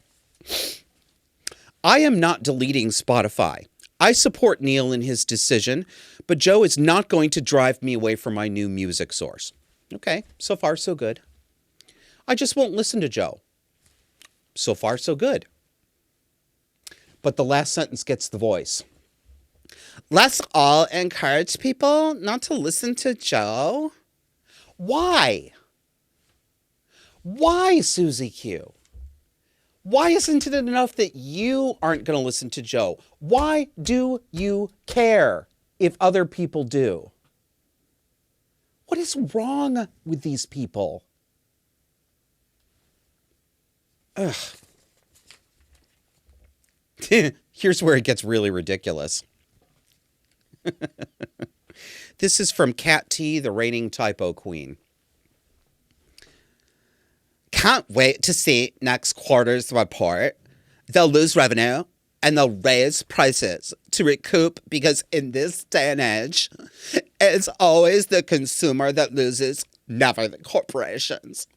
I am not deleting Spotify. I support Neil in his decision, but Joe is not going to drive me away from my new music source. Okay, so far so good. I just won't listen to Joe. So far so good. But the last sentence gets the voice. Let's all encourage people not to listen to Joe. Why? Why, Susie Q? Why isn't it enough that you aren't going to listen to Joe? Why do you care if other people do? What is wrong with these people? Ugh. Here's where it gets really ridiculous. This is from Cat T, the reigning typo queen. Can't wait to see next quarter's report. They'll lose revenue and they'll raise prices to recoup, because in this day and age, it's always the consumer that loses, never the corporations.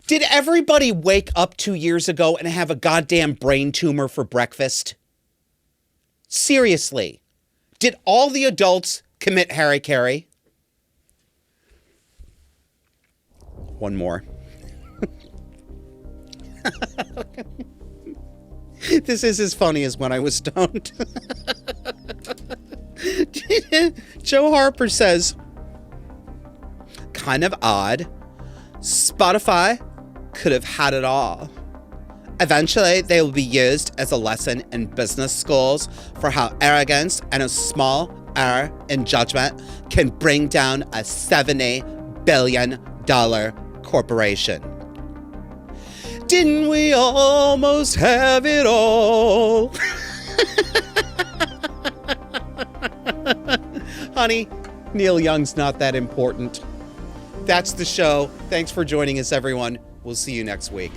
Did everybody wake up 2 years ago and have a goddamn brain tumor for breakfast? Seriously. Did all the adults commit hara-kiri? One more. This is as funny as when I was stoned. Joe Harper says, kind of odd. Spotify could have had it all. Eventually, they will be used as a lesson in business schools for how arrogance and a small error in judgment can bring down a $70 billion corporation. Didn't we almost have it all? Honey, Neil Young's not that important. That's the show. Thanks for joining us, everyone. We'll see you next week.